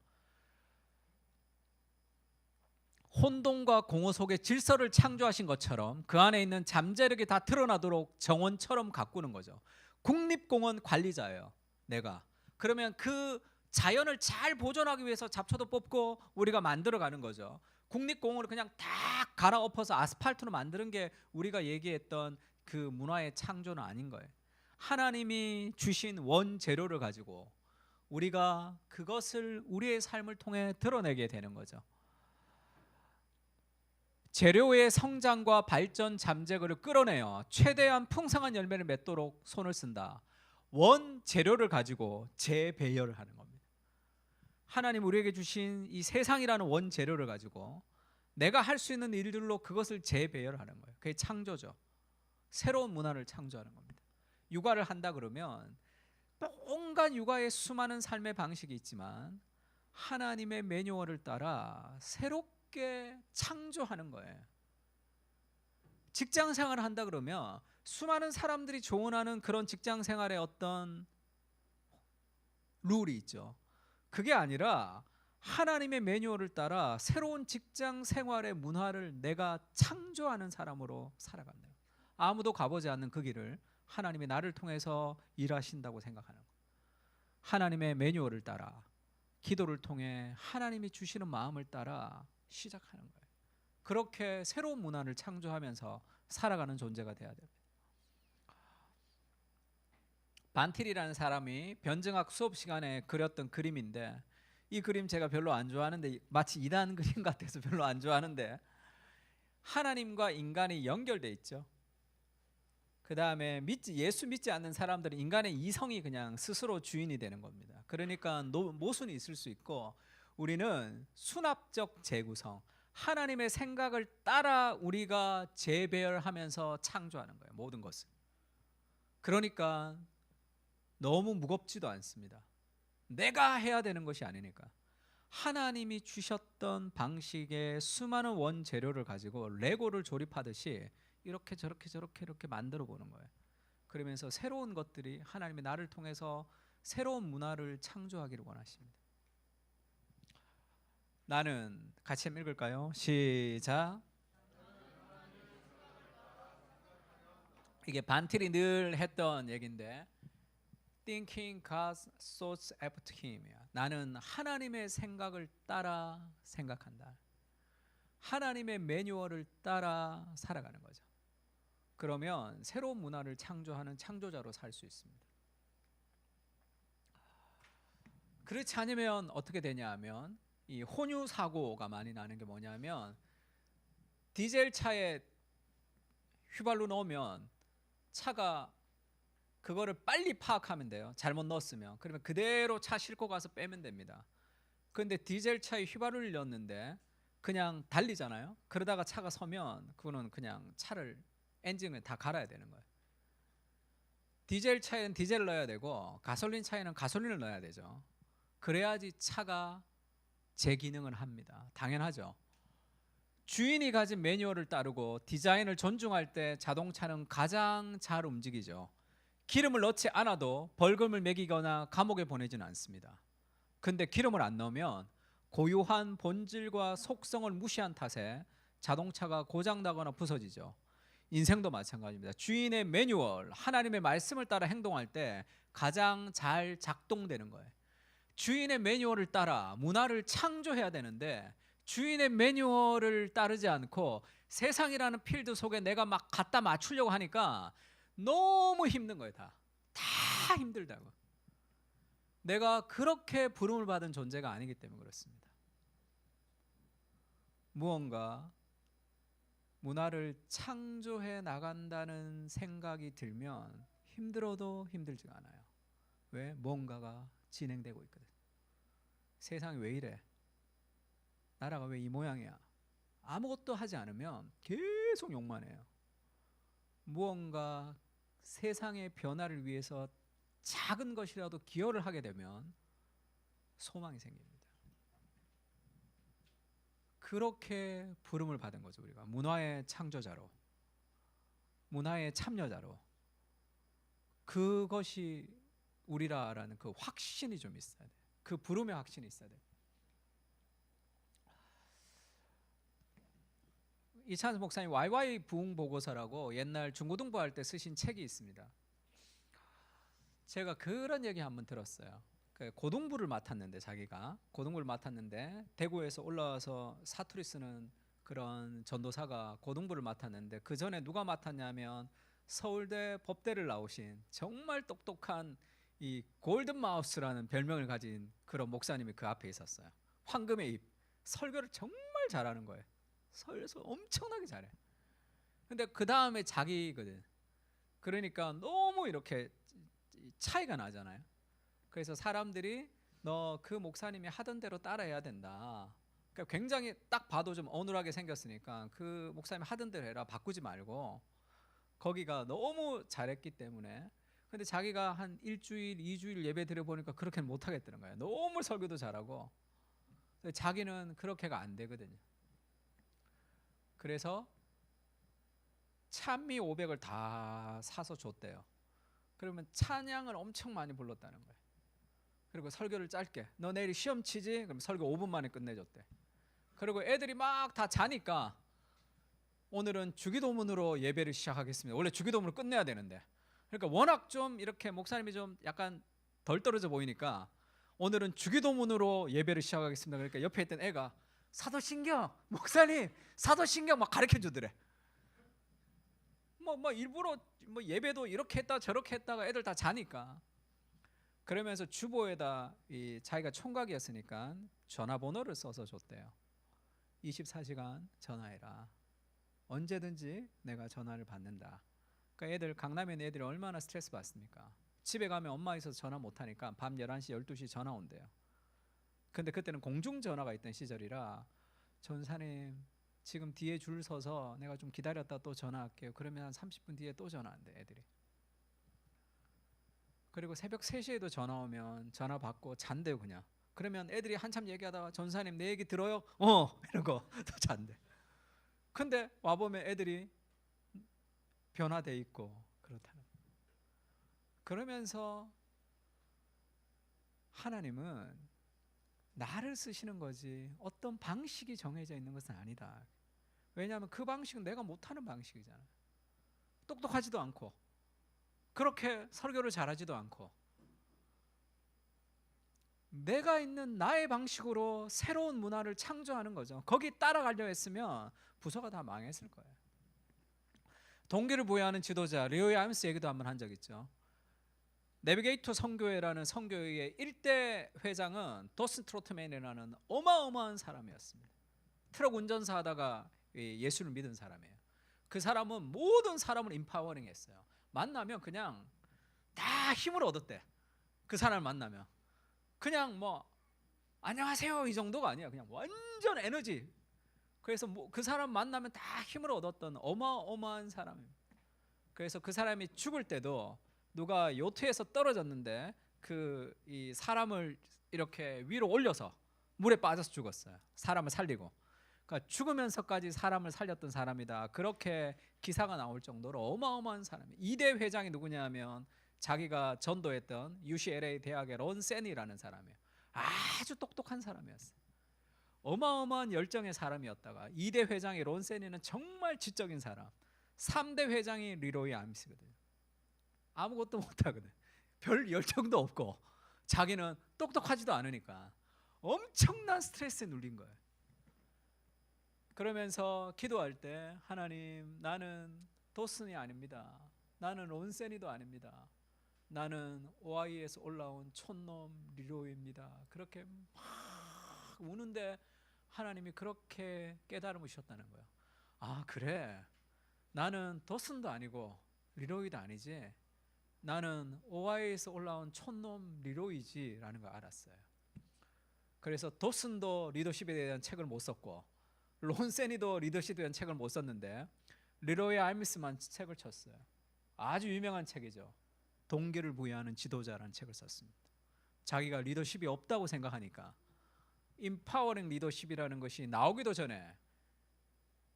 혼돈과 공허 속에 질서를 창조하신 것처럼 그 안에 있는 잠재력이 다 드러나도록 정원처럼 가꾸는 거죠. 국립공원 관리자예요, 내가. 그러면 그 자연을 잘 보존하기 위해서 잡초도 뽑고 우리가 만들어가는 거죠. 국립공원을 그냥 딱 갈아엎어서 아스팔트로 만드는 게 우리가 얘기했던 그 문화의 창조는 아닌 거예요. 하나님이 주신 원재료를 가지고 우리가 그것을 우리의 삶을 통해 드러내게 되는 거죠. 재료의 성장과 발전 잠재력을 끌어내어 최대한 풍성한 열매를 맺도록 손을 쓴다. 원재료를 가지고 재배열을 하는 겁니다. 하나님 우리에게 주신 이 세상이라는 원재료를 가지고 내가 할 수 있는 일들로 그것을 재배열하는 거예요. 그게 창조죠. 새로운 문화를 창조하는 겁니다. 육아를 한다 그러면 온갖 육아의 수많은 삶의 방식이 있지만 하나님의 매뉴얼을 따라 새롭게 창조하는 거예요. 직장 생활을 한다 그러면 수많은 사람들이 조언하는 그런 직장 생활의 어떤 룰이 있죠. 그게 아니라 하나님의 매뉴얼을 따라 새로운 직장 생활의 문화를 내가 창조하는 사람으로 살아간다. 아무도 가보지 않는 그 길을 하나님이 나를 통해서 일하신다고 생각하는 거예요. 하나님의 매뉴얼을 따라 기도를 통해 하나님이 주시는 마음을 따라 시작하는 거예요. 그렇게 새로운 문화를 창조하면서 살아가는 존재가 돼야 됩니다. 반틸이라는 사람이 변증학 수업 시간에 그렸던 그림인데 이 그림 제가 별로 안 좋아하는데 마치 이단 그림 같아서 별로 안 좋아하는데 하나님과 인간이 연결돼 있죠. 그 다음에 예수 믿지 않는 사람들은 인간의 이성이 그냥 스스로 주인이 되는 겁니다. 그러니까 모순이 있을 수 있고 우리는 수납적 재구성, 하나님의 생각을 따라 우리가 재배열하면서 창조하는 거예요. 모든 것을. 그러니까 너무 무겁지도 않습니다. 내가 해야 되는 것이 아니니까 하나님이 주셨던 방식의 수많은 원재료를 가지고 레고를 조립하듯이 이렇게 저렇게 이렇게 만들어 보는 거예요. 그러면서 새로운 것들이 하나님이 나를 통해서 새로운 문화를 창조하기를 원하십니다. 나는 같이 한번 읽을까요? 시작. 이게 반틸이 늘 했던 얘기인데 Thinking God's thoughts after Him. 나는 하나님의 생각을 따라 생각한다. 하나님의 매뉴얼을 따라 살아가는 거죠. 그러면 새로운 문화를 창조하는 창조자로 살 수 있습니다. 그렇지 않으면 어떻게 되냐 하면 이 혼유 사고가 많이 나는 게 뭐냐면 디젤 차에 휘발유 넣으면 차가 그거를 빨리 파악하면 돼요. 잘못 넣었으면. 그러면 그대로 차 싣고 가서 빼면 됩니다. 그런데 디젤 차에 휘발유를 넣었는데 그냥 달리잖아요. 그러다가 차가 서면 그거는 그냥 차를 엔진을 다 갈아야 되는 거예요. 디젤 차에는 디젤을 넣어야 되고 가솔린 차에는 가솔린을 넣어야 되죠. 그래야지 차가 제 기능을 합니다. 당연하죠. 주인이 가진 매뉴얼을 따르고 디자인을 존중할 때 자동차는 가장 잘 움직이죠. 기름을 넣지 않아도 벌금을 매기거나 감옥에 보내지는 않습니다. 근데 기름을 안 넣으면 고유한 본질과 속성을 무시한 탓에 자동차가 고장나거나 부서지죠. 인생도 마찬가지입니다. 주인의 매뉴얼, 하나님의 말씀을 따라 행동할 때 가장 잘 작동되는 거예요. 주인의 매뉴얼을 따라 문화를 창조해야 되는데 주인의 매뉴얼을 따르지 않고 세상이라는 필드 속에 내가 막 갖다 맞추려고 하니까 너무 힘든 거예요. 다 힘들다고. 내가 그렇게 부름을 받은 존재가 아니기 때문에 그렇습니다. 무언가 문화를 창조해 나간다는 생각이 들면 힘들어도 힘들지가 않아요. 왜? 뭔가가 진행되고 있거든. 세상이 왜 이래? 나라가 왜 이 모양이야? 아무것도 하지 않으면 계속 욕만 해요. 무언가 세상의 변화를 위해서 작은 것이라도 기여를 하게 되면 소망이 생깁니다. 그렇게 부름을 받은 거죠. 우리가 문화의 창조자로, 문화의 참여자로. 그것이 우리라라는 그 확신이 좀 있어야 돼. 그 부름의 확신이 있어야 돼. 이찬수 목사님 YY 부흥 보고서라고 옛날 중고등부 할 때 쓰신 책이 있습니다. 제가 그런 얘기 한번 들었어요. 고등부를 맡았는데 자기가 고등부를 맡았는데 대구에서 올라와서 사투리 쓰는 그런 전도사가 고등부를 맡았는데 그 전에 누가 맡았냐면 서울대 법대를 나오신 정말 똑똑한 이 골든 마우스라는 별명을 가진 그런 목사님이 그 앞에 있었어요. 황금의 입, 설교를 정말 잘하는 거예요. 설교 엄청나게 잘해. 근데 그 다음에 자기거든. 그러니까 너무 이렇게 차이가 나잖아요. 그래서 사람들이 너 그 목사님이 하던 대로 따라해야 된다. 그러니까 굉장히 딱 봐도 좀 어눌하게 생겼으니까 그 목사님 하던 대로 해라. 바꾸지 말고. 거기가 너무 잘했기 때문에. 근데 자기가 한 일주일, 2주일 예배 드려보니까 그렇게는 못하겠다는 거예요. 너무 설교도 잘하고. 자기는 그렇게가 안 되거든요. 그래서 찬미 500을 다 사서 줬대요. 그러면 찬양을 엄청 많이 불렀다는 거예요. 그리고 설교를 짧게, 너 내일 시험 치지? 그럼 설교 5분 만에 끝내줬대. 그리고 애들이 막 다 자니까 오늘은 주기도문으로 예배를 시작하겠습니다. 원래 주기도문으로 끝내야 되는데, 그러니까 워낙 좀 이렇게 목사님이 좀 약간 덜 떨어져 보이니까 오늘은 주기도문으로 예배를 시작하겠습니다. 그러니까 옆에 있던 애가 사도신경, 목사님 사도신경 막 가르쳐 주더래. 뭐 일부러 뭐 예배도 이렇게 했다 저렇게 했다가 애들 다 자니까. 그러면서 주보에다 이 자기가 총각이었으니까 전화번호를 써서 줬대요. 24시간 전화해라. 언제든지 내가 전화를 받는다. 그러니까 애들 강남에 있는 애들이 얼마나 스트레스 받습니까? 집에 가면 엄마 있어서 전화 못 하니까 밤 11시 12시 전화 온대요. 근데 그때는 공중전화가 있던 시절이라 전사님 지금 뒤에 줄 서서 내가 좀 기다렸다 또 전화할게요. 그러면 한 30분 뒤에 또 전화한대 애들이. 그리고 새벽 3시에도 전화 오면 전화 받고 잔대요 그냥. 그러면 애들이 한참 얘기하다가 전사님 내 얘기 들어요? 이러고 또 잔대. 근데 와보면 애들이 변화돼 있고 그렇다는. 그러면서 하나님은 나를 쓰시는 거지 어떤 방식이 정해져 있는 것은 아니다. 왜냐하면 그 방식은 내가 못하는 방식이잖아. 똑똑하지도 않고 그렇게 설교를 잘하지도 않고 내가 있는 나의 방식으로 새로운 문화를 창조하는 거죠. 거기 따라가려 했으면 부서가 다 망했을 거예요. 동기를 부여하는 지도자 리오 야임스 얘기도 한번 한 적 있죠. 내비게이터 선교회라는 선교회의 1대 회장은 도슨 트로트맨이라는 어마어마한 사람이었습니다. 트럭 운전사 하다가 예수를 믿은 사람이에요. 그 사람은 모든 사람을 임파워링 했어요. 만나면 그냥 다 힘을 얻었대. 그 사람을 만나면 그냥 뭐 안녕하세요 이 정도가 아니야. 그냥 완전 에너지. 그래서 뭐 그 사람 만나면 다 힘을 얻었던 어마어마한 사람입니다. 그래서 그 사람이 죽을 때도 누가 요트에서 떨어졌는데 그 이 사람을 이렇게 위로 올려서 물에 빠져서 죽었어요. 사람을 살리고. 그러니까 죽으면서까지 사람을 살렸던 사람이다. 그렇게 기사가 나올 정도로 어마어마한 사람이에요. 2대 회장이 누구냐면 자기가 전도했던 UCLA 대학의 론 세니라는 사람이에요. 아주 똑똑한 사람이었어요. 어마어마한 열정의 사람이었다가 2대 회장의 론 세니는 정말 지적인 사람, 3대 회장이 리로이 암스거든요. 아무것도 못하거든. 별 열정도 없고 자기는 똑똑하지도 않으니까 엄청난 스트레스에 눌린 거예요. 그러면서 기도할 때 하나님, 나는 도슨이 아닙니다. 나는 론세니도 아닙니다. 나는 오하이에서 올라온 촌놈 리로이입니다. 그렇게 막 우는데 하나님이 그렇게 깨달음을 주셨다는 거예요. 아, 그래. 나는 도슨도 아니고 리로이도 아니지. 나는 오하이에서 올라온 촌놈 리로이지 라는 걸 알았어요. 그래서 도슨도 리더십에 대한 책을 못 썼고 론세니도 리더십에 대한 책을 못 썼는데 리로이 알미스만 책을 쳤어요. 아주 유명한 책이죠. 동기를 부여하는 지도자라는 책을 썼습니다. 자기가 리더십이 없다고 생각하니까 임파워링 리더십이라는 것이 나오기도 전에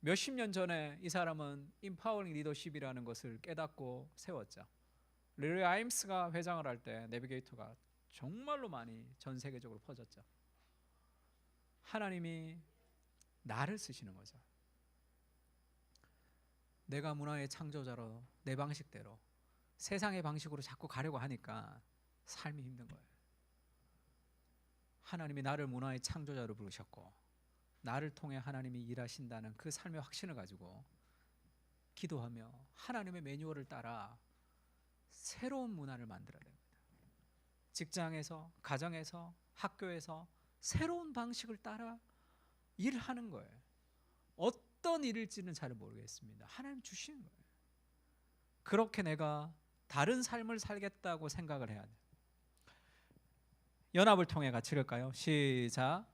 몇십 년 전에 이 사람은 임파워링 리더십이라는 것을 깨닫고 세웠죠. 리로이 아임스가 회장을 할 때 내비게이터가 정말로 많이 전 세계적으로 퍼졌죠. 하나님이 나를 쓰시는 거죠. 내가 문화의 창조자로 내 방식대로 세상의 방식으로 자꾸 가려고 하니까 삶이 힘든 거예요. 하나님이 나를 문화의 창조자로 부르셨고 나를 통해 하나님이 일하신다는 그 삶의 확신을 가지고 기도하며 하나님의 매뉴얼을 따라 새로운 문화를 만들어야 됩니다. 직장에서, 가정에서, 학교에서 새로운 방식을 따라 일하는 거예요. 어떤 일일지는 잘 모르겠습니다. 하나님 주시는 거예요. 그렇게 내가 다른 삶을 살겠다고 생각을 해야 돼요. 연합을 통해 같이 읽을까요? 시작.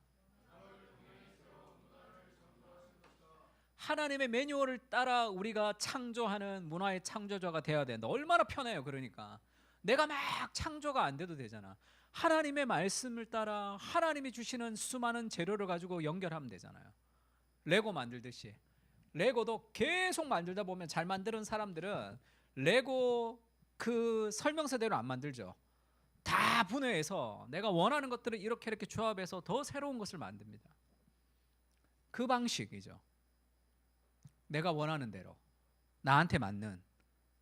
하나님의 매뉴얼을 따라 우리가 창조하는 문화의 창조자가 되어야 된다. 얼마나 편해요. 그러니까 내가 막 창조가 안 돼도 되잖아. 하나님의 말씀을 따라 하나님이 주시는 수많은 재료를 가지고 연결하면 되잖아요. 레고 만들듯이. 레고도 계속 만들다 보면 잘 만드는 사람들은 레고 그 설명서대로 안 만들죠. 다 분해해서 내가 원하는 것들을 이렇게 이렇게 조합해서 더 새로운 것을 만듭니다. 그 방식이죠. 내가 원하는 대로 나한테 맞는,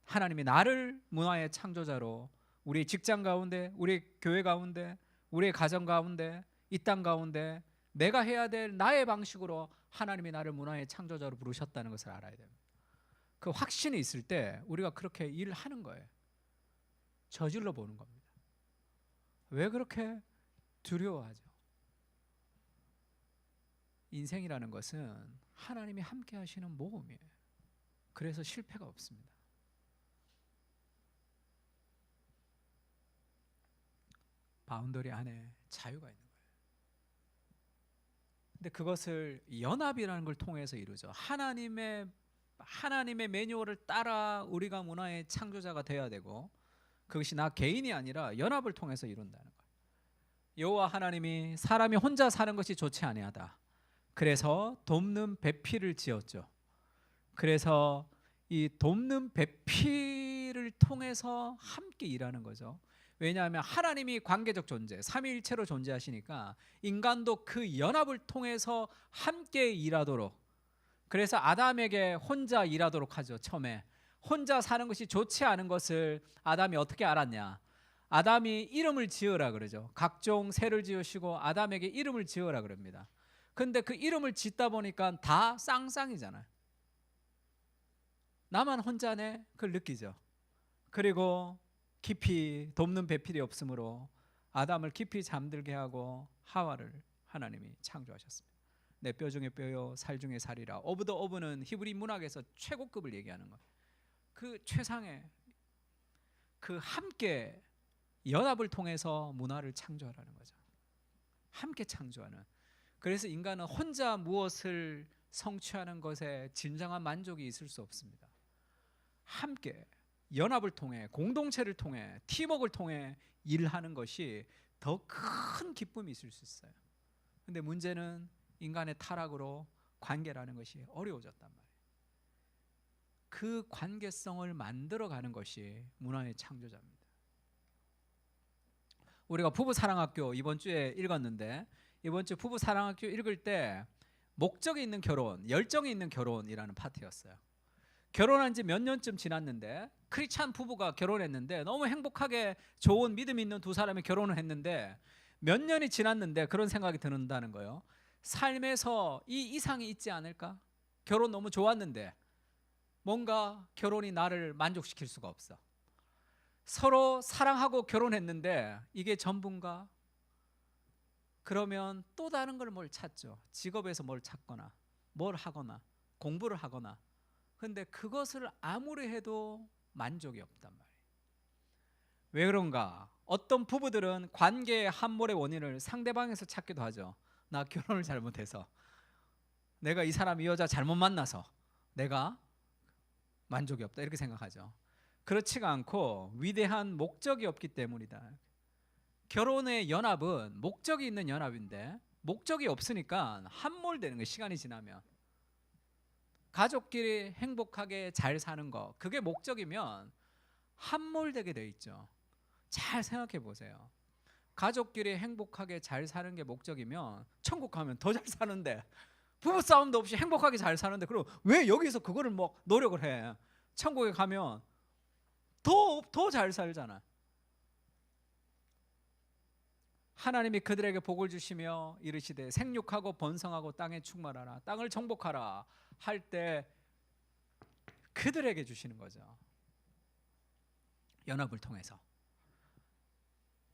하나님이 나를 문화의 창조자로 우리 직장 가운데, 우리 교회 가운데, 우리의 가정 가운데, 이 땅 가운데 내가 해야 될 나의 방식으로 하나님이 나를 문화의 창조자로 부르셨다는 것을 알아야 됩니다. 그 확신이 있을 때 우리가 그렇게 일하는 거예요. 저질러 보는 겁니다. 왜 그렇게 두려워하죠? 인생이라는 것은 하나님이 함께 하시는 모험이에요. 그래서 실패가 없습니다. 바운더리 안에 자유가 있는 거예요. 근데 그것을 연합이라는 걸 통해서 이루죠. 하나님의 매뉴얼을 따라 우리가 문화의 창조자가 되어야 되고, 그것이 나 개인이 아니라 연합을 통해서 이룬다는 거예요. 여호와 하나님이 사람이 혼자 사는 것이 좋지 아니하다. 그래서 돕는 배필을 지었죠. 그래서 이 돕는 배필을 통해서 함께 일하는 거죠. 왜냐하면 하나님이 관계적 존재, 삼위일체로 존재하시니까 인간도 그 연합을 통해서 함께 일하도록, 그래서 아담에게 혼자 일하도록 하죠. 처음에 혼자 사는 것이 좋지 않은 것을 아담이 어떻게 알았냐? 아담이 이름을 지으라 그러죠. 각종 새를 지으시고 아담에게 이름을 지으라 그럽니다. 근데 그 이름을 짓다 보니까 다 쌍쌍이잖아요. 나만 혼자네, 그걸 느끼죠. 그리고 깊이 돕는 배필이 없으므로 아담을 깊이 잠들게 하고 하와를 하나님이 창조하셨습니다. 내 뼈 중에 뼈요 살 중에 살이라. 오브 더 오브는 히브리 문학에서 최고급을 얘기하는 거예요. 그 최상의, 그 함께 연합을 통해서 문화를 창조하라는 거죠. 함께 창조하는. 그래서 인간은 혼자 무엇을 성취하는 것에 진정한 만족이 있을 수 없습니다. 함께 연합을 통해, 공동체를 통해, 팀워크를 통해 일하는 것이 더 큰 기쁨이 있을 수 있어요. 근데 문제는 인간의 타락으로 관계라는 것이 어려워졌단 말이에요. 그 관계성을 만들어가는 것이 문화의 창조자입니다. 우리가 부부사랑학교 이번 주에 읽었는데, 이번 주 부부사랑학교 읽을 때 목적이 있는 결혼, 열정이 있는 결혼이라는 파트였어요. 결혼한 지 몇 년쯤 지났는데 크리스찬 부부가 결혼했는데 너무 행복하게 좋은 믿음 있는 두 사람이 결혼을 했는데 몇 년이 지났는데 그런 생각이 든다는 거예요. 삶에서 이 이상이 있지 않을까? 결혼 너무 좋았는데 뭔가 결혼이 나를 만족시킬 수가 없어. 서로 사랑하고 결혼했는데 이게 전부인가? 그러면 또 다른 걸 뭘 찾죠. 직업에서 뭘 찾거나 뭘 하거나 공부를 하거나. 근데 그것을 아무리 해도 만족이 없단 말이에요. 왜 그런가? 어떤 부부들은 관계의 함몰의 원인을 상대방에서 찾기도 하죠. 나 결혼을 잘못해서, 내가 이 사람 이 여자 잘못 만나서 내가 만족이 없다 이렇게 생각하죠. 그렇지가 않고 위대한 목적이 없기 때문이다. 결혼의 연합은 목적이 있는 연합인데 목적이 없으니까 함몰되는 거예요. 시간이 지나면. 가족끼리 행복하게 잘 사는 거, 그게 목적이면 함몰되게 돼 있죠. 잘 생각해 보세요. 가족끼리 행복하게 잘 사는 게 목적이면 천국 가면 더 잘 사는데, 부부싸움도 없이 행복하게 잘 사는데 그럼 왜 여기서 그거를 뭐 노력을 해? 천국에 가면 더 잘 살잖아. 하나님이 그들에게 복을 주시며 이르시되 생육하고 번성하고 땅에 충만하라, 땅을 정복하라 할 때 그들에게 주시는 거죠. 연합을 통해서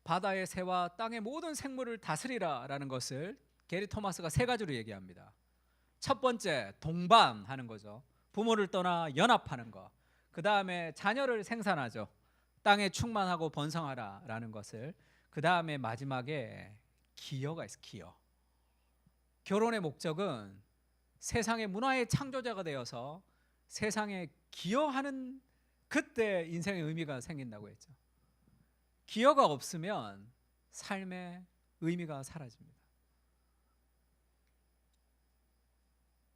바다의 새와 땅의 모든 생물을 다스리라 라는 것을 게리 토마스가 세 가지로 얘기합니다. 첫 번째, 동반하는 거죠. 부모를 떠나 연합하는 거. 그 다음에 자녀를 생산하죠. 땅에 충만하고 번성하라 라는 것을. 그 다음에 마지막에 기여가 있어. 기여. 결혼의 목적은 세상의 문화의 창조자가 되어서 세상에 기여하는, 그때 인생의 의미가 생긴다고 했죠. 기여가 없으면 삶의 의미가 사라집니다.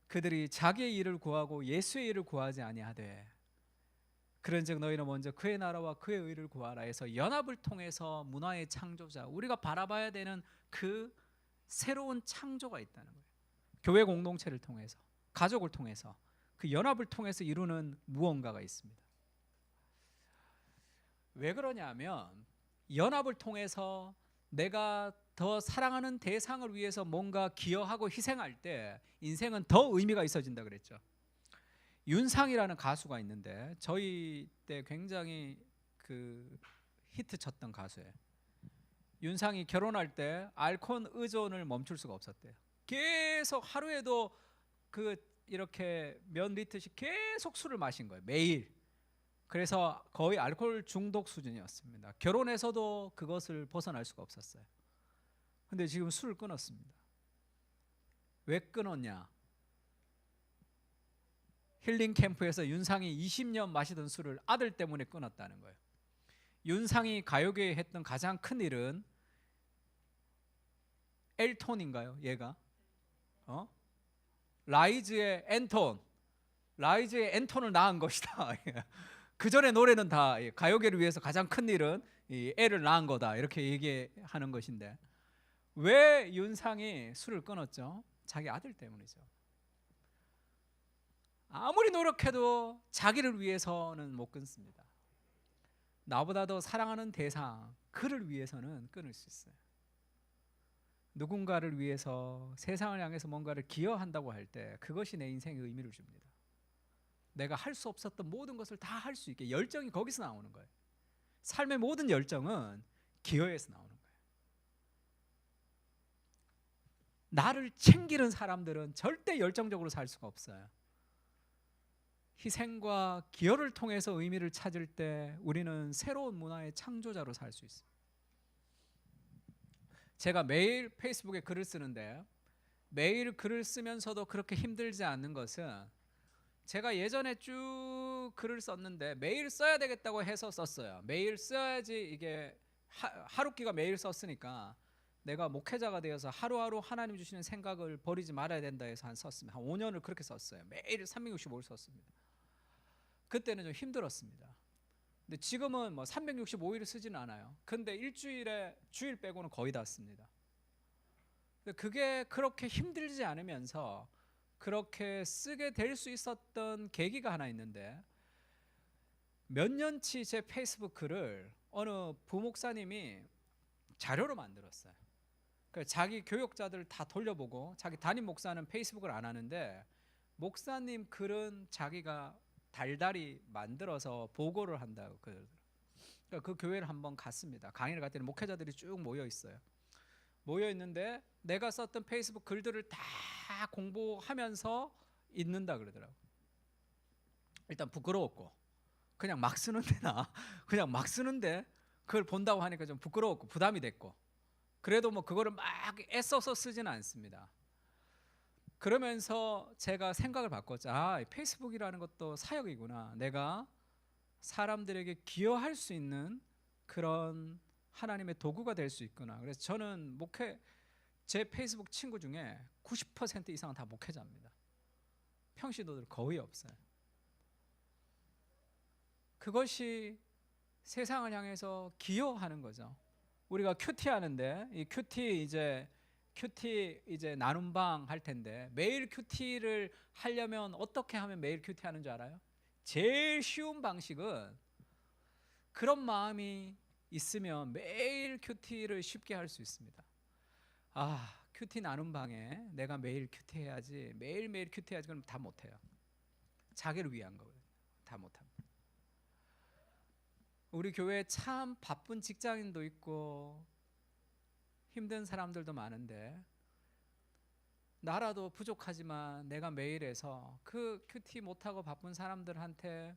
그들이 자기의 일을 구하고 예수의 일을 구하지 아니하되 그런즉 너희는 먼저 그의 나라와 그의 의를 구하라 해서 연합을 통해서 문화의 창조자, 우리가 바라봐야 되는 그 새로운 창조가 있다는 거예요. 교회 공동체를 통해서, 가족을 통해서, 그 연합을 통해서 이루는 무언가가 있습니다. 왜 그러냐면 연합을 통해서 내가 더 사랑하는 대상을 위해서 뭔가 기여하고 희생할 때 인생은 더 의미가 있어진다 그랬죠. 윤상이라는 가수가 있는데 저희 때 굉장히 그 히트 쳤던 가수예요. 윤상이 결혼할 때 알코올 의존을 멈출 수가 없었대요. 계속 하루에도 그 이렇게 몇 리터씩 계속 술을 마신 거예요. 매일. 그래서 거의 알코올 중독 수준이었습니다. 결혼해서도 그것을 벗어날 수가 없었어요. 근데 지금 술을 끊었습니다. 왜 끊었냐? 힐링 캠프에서 윤상이 20년 마시던 술을 아들 때문에 끊었다는 거예요. 윤상이 가요계에 했던 가장 큰 일은 엘톤인가요? 얘가 라이즈의 앤톤, 라이즈의 앤톤을 낳은 것이다. 그 전에 노래는 다 가요계를 위해서 가장 큰 일은 이 애를 낳은 거다 이렇게 얘기하는 것인데 왜 윤상이 술을 끊었죠? 자기 아들 때문이죠. 아무리 노력해도 자기를 위해서는 못 끊습니다. 나보다 더 사랑하는 대상, 그를 위해서는 끊을 수 있어요. 누군가를 위해서 세상을 향해서 뭔가를 기여한다고 할 때 그것이 내 인생에 의미를 줍니다. 내가 할 수 없었던 모든 것을 다 할 수 있게, 열정이 거기서 나오는 거예요. 삶의 모든 열정은 기여에서 나오는 거예요. 나를 챙기는 사람들은 절대 열정적으로 살 수가 없어요. 희생과 기여를 통해서 의미를 찾을 때 우리는 새로운 문화의 창조자로 살 수 있습니다. 제가 매일 페이스북에 글을 쓰는데 매일 글을 쓰면서도 그렇게 힘들지 않는 것은 제가 예전에 쭉 글을 썼는데 매일 써야 되겠다고 해서 썼어요. 매일 써야지 이게 하루끼가 매일 썼으니까 내가 목회자가 되어서 하루하루 하나님 주시는 생각을 버리지 말아야 된다 해서 썼습니다. 한 5년을 그렇게 썼어요. 매일 365일 썼습니다. 그때는 좀 힘들었습니다. 근데 지금은 뭐 365일을 쓰지는 않아요. 근데 일주일에 주일 빼고는 거의 다 씁니다. 그게 그렇게 힘들지 않으면서 그렇게 쓰게 될 수 있었던 계기가 하나 있는데, 몇 년치 제 페이스북 글을 어느 부목사님이 자료로 만들었어요. 그러니까 자기 교역자들 다 돌려보고, 자기 담임 목사는 페이스북을 안 하는데 목사님 글은 자기가 달달이 만들어서 보고를 한다고 그러더라고요. 그러니까 그 교회를 한번 갔습니다. 강의를 갔더니 목회자들이 쭉 모여 있어요. 모여 있는데 내가 썼던 페이스북 글들을 다 공부하면서 읽는다 그러더라고요. 일단 부끄러웠고, 그냥 막 쓰는데 그냥 막 쓰는데 그걸 본다고 하니까 좀 부끄러웠고 부담이 됐고, 그래도 뭐 그거를 막 애써서 쓰지는 않습니다. 그러면서 제가 생각을 바꿨죠. 페이스북이라는 것도 사역이구나. 내가 사람들에게 기여할 수 있는 그런 하나님의 도구가 될 수 있구나. 그래서 저는 제 페이스북 친구 중에 90% 이상은 다 목회자입니다. 평신도들 거의 없어요. 그것이 세상을 향해서 기여하는 거죠. 우리가 큐티 하는데 이 큐티 이제 나눔방 할 텐데, 매일 큐티를 하려면 어떻게 하면 매일 큐티 하는 줄 알아요? 제일 쉬운 방식은 그런 마음이 있으면 매일 큐티를 쉽게 할 수 있습니다. 큐티 나눔방에 내가 매일 큐티해야지, 매일매일 큐티해야지. 그럼 다 못해요. 자기를 위한 거거든요. 다 못합니다. 우리 교회에 참 바쁜 직장인도 있고 힘든 사람들도 많은데, 나라도 부족하지만 내가 매일 해서 그 큐티 못하고 바쁜 사람들한테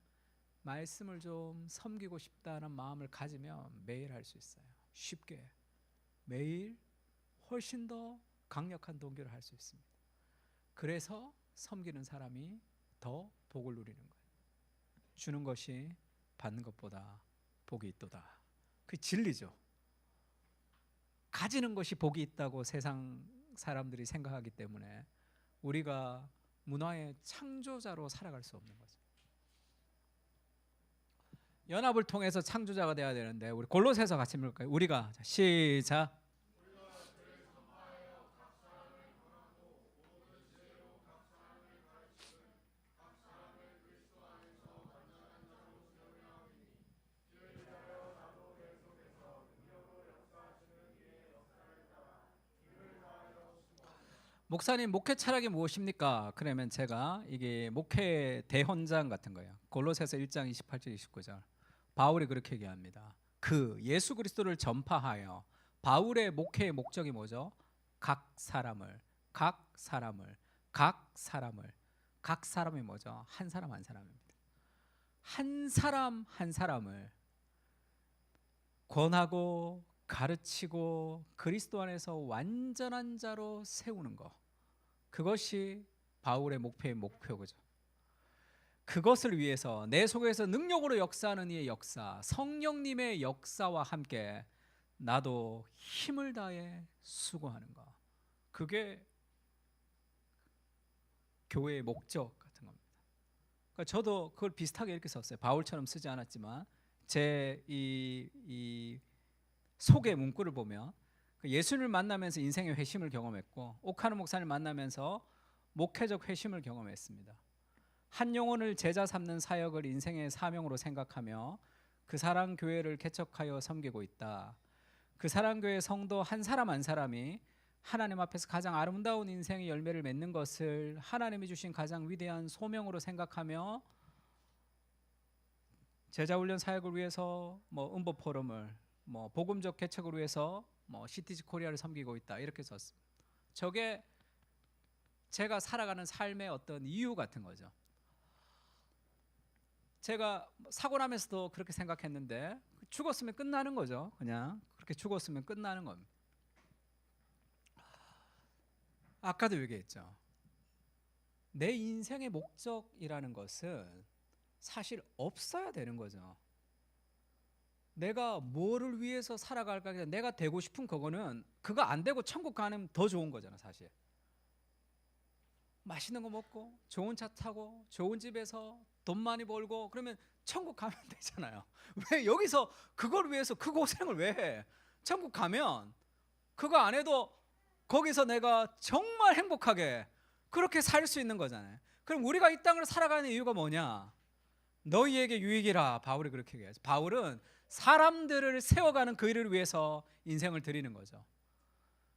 말씀을 좀 섬기고 싶다는 마음을 가지면 매일 할 수 있어요. 쉽게 매일 훨씬 더 강력한 동기를 할 수 있습니다. 그래서 섬기는 사람이 더 복을 누리는 거예요. 주는 것이 받는 것보다 복이 있도다. 그 진리죠. 가지는 것이 복이 있다고 세상 사람들이 생각하기 때문에 우리가 문화의 창조자로 살아갈 수 없는 거죠. 연합을 통해서 창조자가 되어야 되는데, 우리 골로새서 같이 읽을까요? 우리가 시작. 목사님, 목회 철학이 무엇입니까? 그러면 제가 이게 목회 대헌장 같은 거예요. 골로새서 1장 28절 29절. 바울이 그렇게 얘기합니다. 그 예수 그리스도를 전파하여, 바울의 목회의 목적이 뭐죠? 각 사람이 뭐죠? 한 사람 한 사람입니다. 한 사람 한 사람을 권하고 가르치고 그리스도 안에서 완전한 자로 세우는 것, 그것이 바울의 목표죠. 그것을 위해서 내 속에서 능력으로 역사하는 이의 역사, 성령님의 역사와 함께 나도 힘을 다해 수고하는 것, 그게 교회의 목적 같은 겁니다. 그러니까 저도 그걸 비슷하게 이렇게 썼어요. 바울처럼 쓰지 않았지만 제 이 속의 문구를 보면, 예수님을 만나면서 인생의 회심을 경험했고, 오카노 목사님을 만나면서 목회적 회심을 경험했습니다. 한 영혼을 제자 삼는 사역을 인생의 사명으로 생각하며 그 사랑교회를 개척하여 섬기고 있다. 그 사랑교회 성도 한 사람 한 사람이 하나님 앞에서 가장 아름다운 인생의 열매를 맺는 것을 하나님이 주신 가장 위대한 소명으로 생각하며 제자훈련 사역을 위해서 음보 포럼을, 복음적 개척을 위해서 시티즈 코리아를 섬기고 있다, 이렇게 썼습니다. 저게 제가 살아가는 삶의 어떤 이유 같은 거죠. 제가 사고 나면서도 그렇게 생각했는데 죽었으면 끝나는 거죠. 그냥 그렇게 죽었으면 끝나는 겁니다. 아까도 얘기했죠. 내 인생의 목적이라는 것은 사실 없어야 되는 거죠. 내가 뭐를 위해서 살아갈까, 내가 되고 싶은 그거는 그거 안 되고 천국 가면 더 좋은 거잖아. 사실 맛있는 거 먹고 좋은 차 타고 좋은 집에서 돈 많이 벌고 그러면 천국 가면 되잖아요. 왜 여기서 그걸 위해서 그 고생을 왜 해? 천국 가면 그거 안 해도 거기서 내가 정말 행복하게 그렇게 살 수 있는 거잖아요. 그럼 우리가 이 땅을 살아가는 이유가 뭐냐? 너희에게 유익이라. 바울이 그렇게 얘기해요. 바울은 사람들을 세워가는 그 일을 위해서 인생을 드리는 거죠.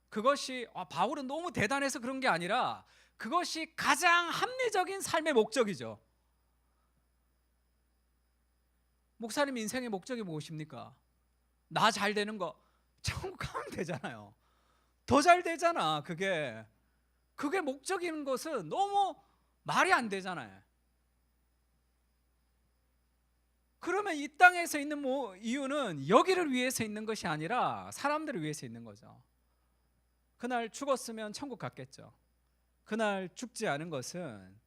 그것이 바울은 너무 대단해서 그런 게 아니라 그것이 가장 합리적인 삶의 목적이죠. 목사님 인생의 목적이 무엇입니까? 나 잘 되는 거. 천국 가면 되잖아요. 더 잘 되잖아. 그게 목적인 것은 너무 말이 안 되잖아요. 그러면 이 땅에서 있는 이유는 여기를 위해서 있는 것이 아니라 사람들을 위해서 있는 거죠. 그날 죽었으면 천국 갔겠죠. 그날 죽지 않은 것은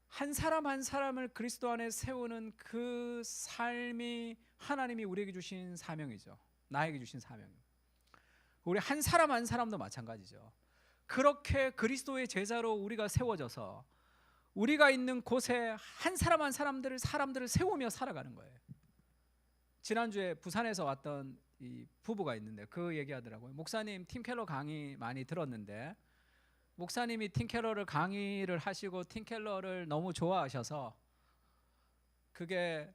한 사람 한 사람을 그리스도 안에 세우는 그 삶이 하나님이 우리에게 주신 사명이죠. 나에게 주신 사명입니다. 우리 한 사람 한 사람도 마찬가지죠. 그렇게 그리스도의 제자로 우리가 세워져서 우리가 있는 곳에 한 사람 한 사람들을 세우며 살아가는 거예요. 지난주에 부산에서 왔던 이 부부가 있는데 그 얘기하더라고요. 목사님 팀 켈러 강의 많이 들었는데 목사님이 팀 켈러를 강의를 하시고 팀 켈러를 너무 좋아하셔서 그게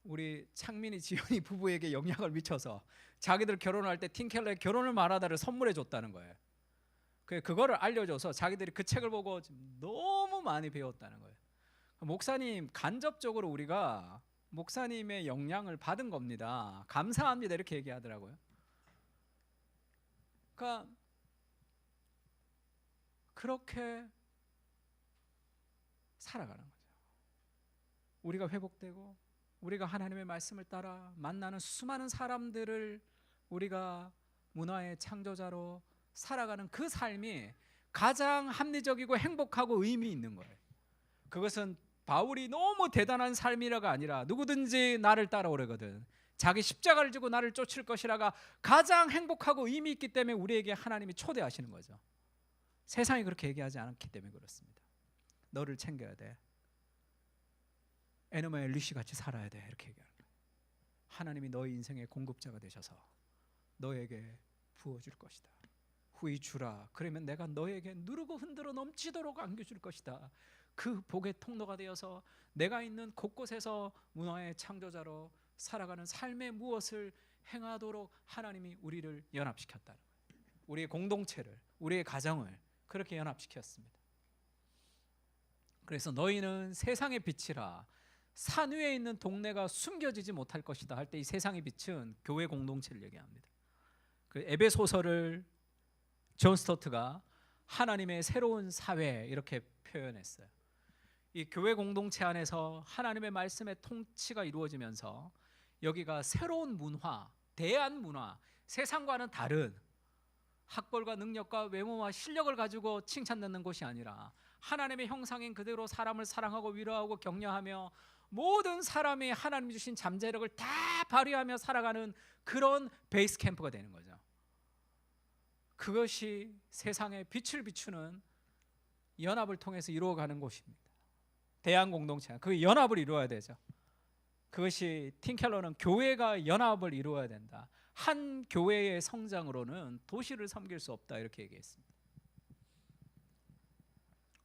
우리 창민이 지연이 부부에게 영향을 미쳐서 자기들 결혼할 때 팀 켈러의 결혼을 말하다를 선물해 줬다는 거예요. 그거를 알려줘서 자기들이 그 책을 보고 너무 많이 배웠다는 거예요. 목사님 간접적으로 우리가 목사님의 영향을 받은 겁니다. 감사합니다 이렇게 얘기하더라고요. 그러니까 그렇게 살아가는 거죠. 우리가 회복되고 우리가 하나님의 말씀을 따라 만나는 수많은 사람들을 우리가 문화의 창조자로 살아가는 그 삶이 가장 합리적이고 행복하고 의미 있는 거예요. 그것은 바울이 너무 대단한 삶이라가 아니라 누구든지 나를 따라오려거든 자기 십자가를 지고 나를 쫓을 것이라가 가장 행복하고 의미 있기 때문에 우리에게 하나님이 초대하시는 거죠. 세상이 그렇게 얘기하지 않기 때문에 그렇습니다. 너를 챙겨야 돼. 에노마 엘리시 같이 살아야 돼. 이렇게 얘기하는 거예요. 하나님이 너의 인생의 공급자가 되셔서 너에게 부어줄 것이다. 후히 주라. 그러면 내가 너에게 누르고 흔들어 넘치도록 안겨줄 것이다. 그 복의 통로가 되어서 내가 있는 곳곳에서 문화의 창조자로 살아가는 삶의 무엇을 행하도록 하나님이 우리를 연합시켰다는 거예요. 우리의 공동체를, 우리의 가정을 그렇게 연합시켰습니다. 그래서 너희는 세상의 빛이라. 산 위에 있는 동네가 숨겨지지 못할 것이다 할 때 이 세상의 빛은 교회 공동체를 얘기합니다. 그 에베소서를 존 스토트가 하나님의 새로운 사회 이렇게 표현했어요. 이 교회 공동체 안에서 하나님의 말씀의 통치가 이루어지면서 여기가 새로운 문화, 대안 문화, 세상과는 다른 학벌과 능력과 외모와 실력을 가지고 칭찬받는 곳이 아니라 하나님의 형상인 그대로 사람을 사랑하고 위로하고 격려하며 모든 사람이 하나님 주신 잠재력을 다 발휘하며 살아가는 그런 베이스 캠프가 되는 거죠. 그것이 세상에 빛을 비추는 연합을 통해서 이루어가는 곳입니다. 대안 공동체, 그 연합을 이루어야 되죠. 그것이 팀 켈러는 교회가 연합을 이루어야 된다. 한 교회의 성장으로는 도시를 섬길 수 없다 이렇게 얘기했습니다.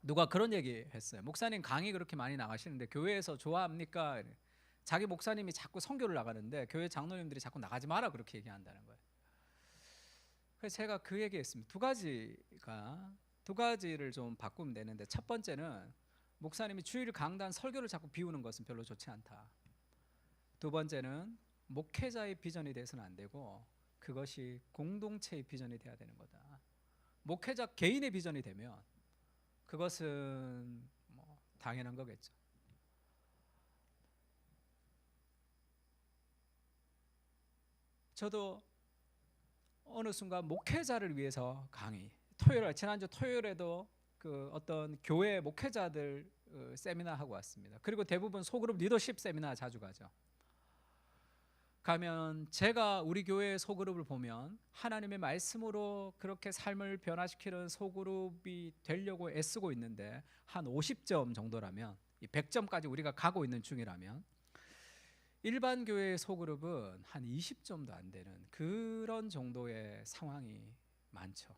누가 그런 얘기 했어요. 목사님 강의 그렇게 많이 나가시는데 교회에서 좋아합니까? 자기 목사님이 자꾸 선교를 나가는데 교회 장로님들이 자꾸 나가지 마라 그렇게 얘기한다는 거예요. 그래서 제가 그 얘기했습니다. 두 가지를 좀 바꾸면 되는데 첫 번째는 목사님이 주일 강단 설교를 자꾸 비우는 것은 별로 좋지 않다. 두 번째는 목회자의 비전이 돼서는 안 되고 그것이 공동체의 비전이 돼야 되는 거다. 목회자 개인의 비전이 되면 그것은 뭐 당연한 거겠죠. 저도 어느 순간 목회자를 위해서 강의, 지난주 토요일에도 그 어떤 교회 목회자들 세미나 하고 왔습니다. 그리고 대부분 소그룹 리더십 세미나 자주 가죠. 가면 제가 우리 교회의 소그룹을 보면 하나님의 말씀으로 그렇게 삶을 변화시키는 소그룹이 되려고 애쓰고 있는데 한 50점 정도라면, 100점까지 우리가 가고 있는 중이라면 일반 교회의 소그룹은 한 20점도 안 되는 그런 정도의 상황이 많죠.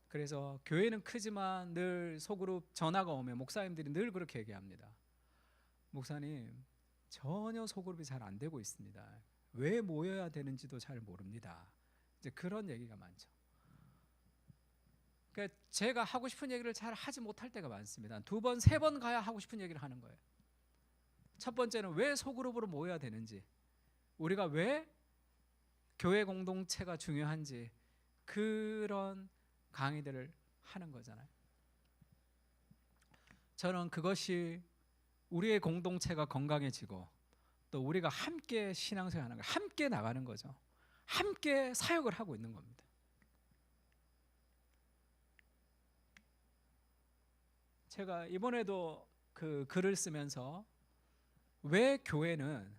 그래서 교회는 크지만 늘 소그룹 전화가 오면 목사님들이 늘 그렇게 얘기합니다. 목사님, 전혀 소그룹이 잘 안 되고 있습니다. 왜 모여야 되는지도 잘 모릅니다. 이제 그런 얘기가 많죠. 그러니까 제가 하고 싶은 얘기를 잘 하지 못할 때가 많습니다. 2번, 3번 가야 하고 싶은 얘기를 하는 거예요. 첫 번째는 왜 소그룹으로 모여야 되는지, 우리가 왜 교회 공동체가 중요한지, 그런 강의들을 하는 거잖아요. 저는 그것이 우리의 공동체가 건강해지고 또 우리가 함께 신앙생활하는 거예요. 함께 나가는 거죠. 함께 사역을 하고 있는 겁니다. 제가 이번에도 그 글을 쓰면서 왜 교회는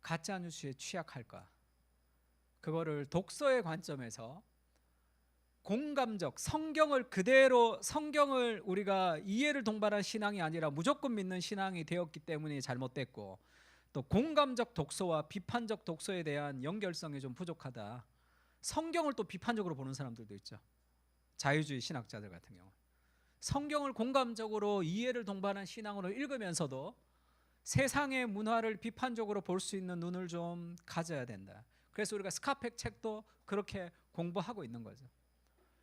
가짜 뉴스에 취약할까? 그거를 독서의 관점에서 공감적, 성경을 그대로, 성경을 우리가 이해를 동반한 신앙이 아니라 무조건 믿는 신앙이 되었기 때문에 잘못됐고, 또 공감적 독서와 비판적 독서에 대한 연결성이 좀 부족하다. 성경을 또 비판적으로 보는 사람들도 있죠. 자유주의 신학자들 같은 경우 성경을 공감적으로 이해를 동반한 신앙으로 읽으면서도 세상의 문화를 비판적으로 볼 수 있는 눈을 좀 가져야 된다. 그래서 우리가 스카펙 책도 그렇게 공부하고 있는 거죠.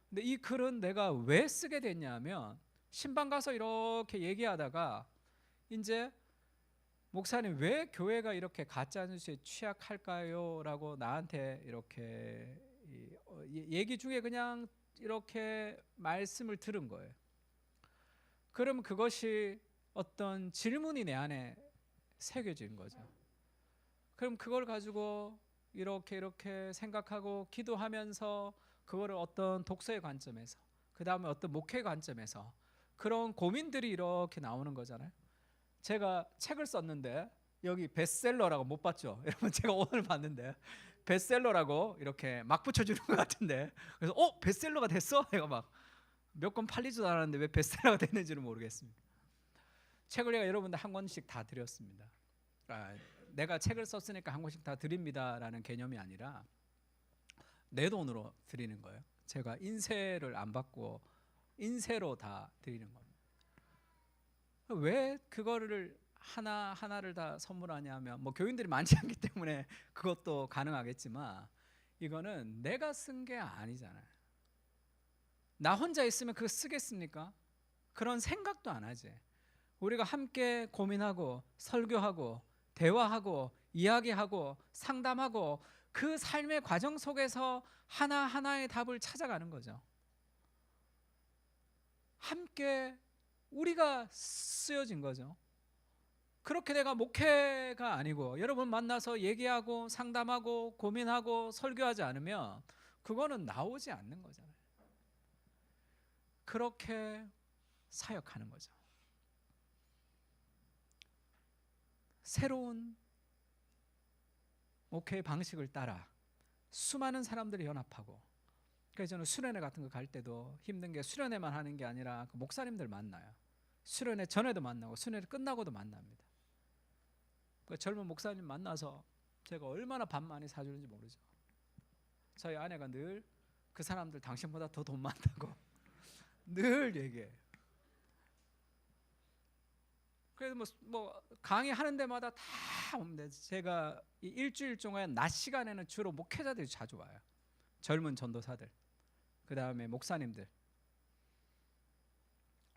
근데 이 글은 내가 왜 쓰게 됐냐면, 신방 가서 이렇게 얘기하다가 이제 목사님 왜 교회가 이렇게 가짜 뉴스에 취약할까요? 라고 나한테 이렇게 얘기 중에 그냥 이렇게 말씀을 들은 거예요. 그럼 그것이 어떤 질문이 내 안에 새겨진 거죠. 그럼 그걸 가지고 이렇게 생각하고 기도하면서 그거를 어떤 독서의 관점에서, 그 다음에 어떤 목회의 관점에서 그런 고민들이 이렇게 나오는 거잖아요. 제가 책을 썼는데 여기 베스트셀러라고 못 봤죠? 여러분, 제가 오늘 봤는데 베스트셀러라고 이렇게 막 붙여주는 것 같은데, 그래서 베스트셀러가 됐어? 내가 막 몇 권 팔리지도 않았는데 왜 베스트셀러가 됐는지는 모르겠습니다. 책을 내가 여러분들 한 권씩 다 드렸습니다. 내가 책을 썼으니까 한 권씩 다 드립니다라는 개념이 아니라 내 돈으로 드리는 거예요. 제가 인쇄를 안 받고 인쇄로 다 드리는 겁니다. 왜 그거를 하나하나를 다 선물하냐면, 뭐 교인들이 많지 않기 때문에 그것도 가능하겠지만, 이거는 내가 쓴 게 아니잖아요. 나 혼자 있으면 그거 쓰겠습니까? 그런 생각도 안 하지. 우리가 함께 고민하고 설교하고 대화하고 이야기하고 상담하고 그 삶의 과정 속에서 하나하나의 답을 찾아가는 거죠. 함께 우리가 쓰여진 거죠. 그렇게 내가 목회가 아니고 여러분 만나서 얘기하고 상담하고 고민하고 설교하지 않으면 그거는 나오지 않는 거잖아요. 그렇게 사역하는 거죠. 새로운 목회의 방식을 따라 수많은 사람들이 연합하고, 그래서 저는 수련회 같은 거 갈 때도 힘든 게 수련회만 하는 게 아니라 그 목사님들 만나요. 수련회 전에도 만나고 수련회 끝나고도 만납니다. 그 젊은 목사님 만나서 제가 얼마나 밥 많이 사주는지 모르죠. 저희 아내가 늘 그 사람들 당신보다 더 돈 많다고 늘 얘기해요. 그래서 뭐 강의하는 데마다 다 옵니다. 제가 일주일 동안 낮 시간에는 주로 목회자들이 자주 와요. 젊은 전도사들, 그 다음에 목사님들.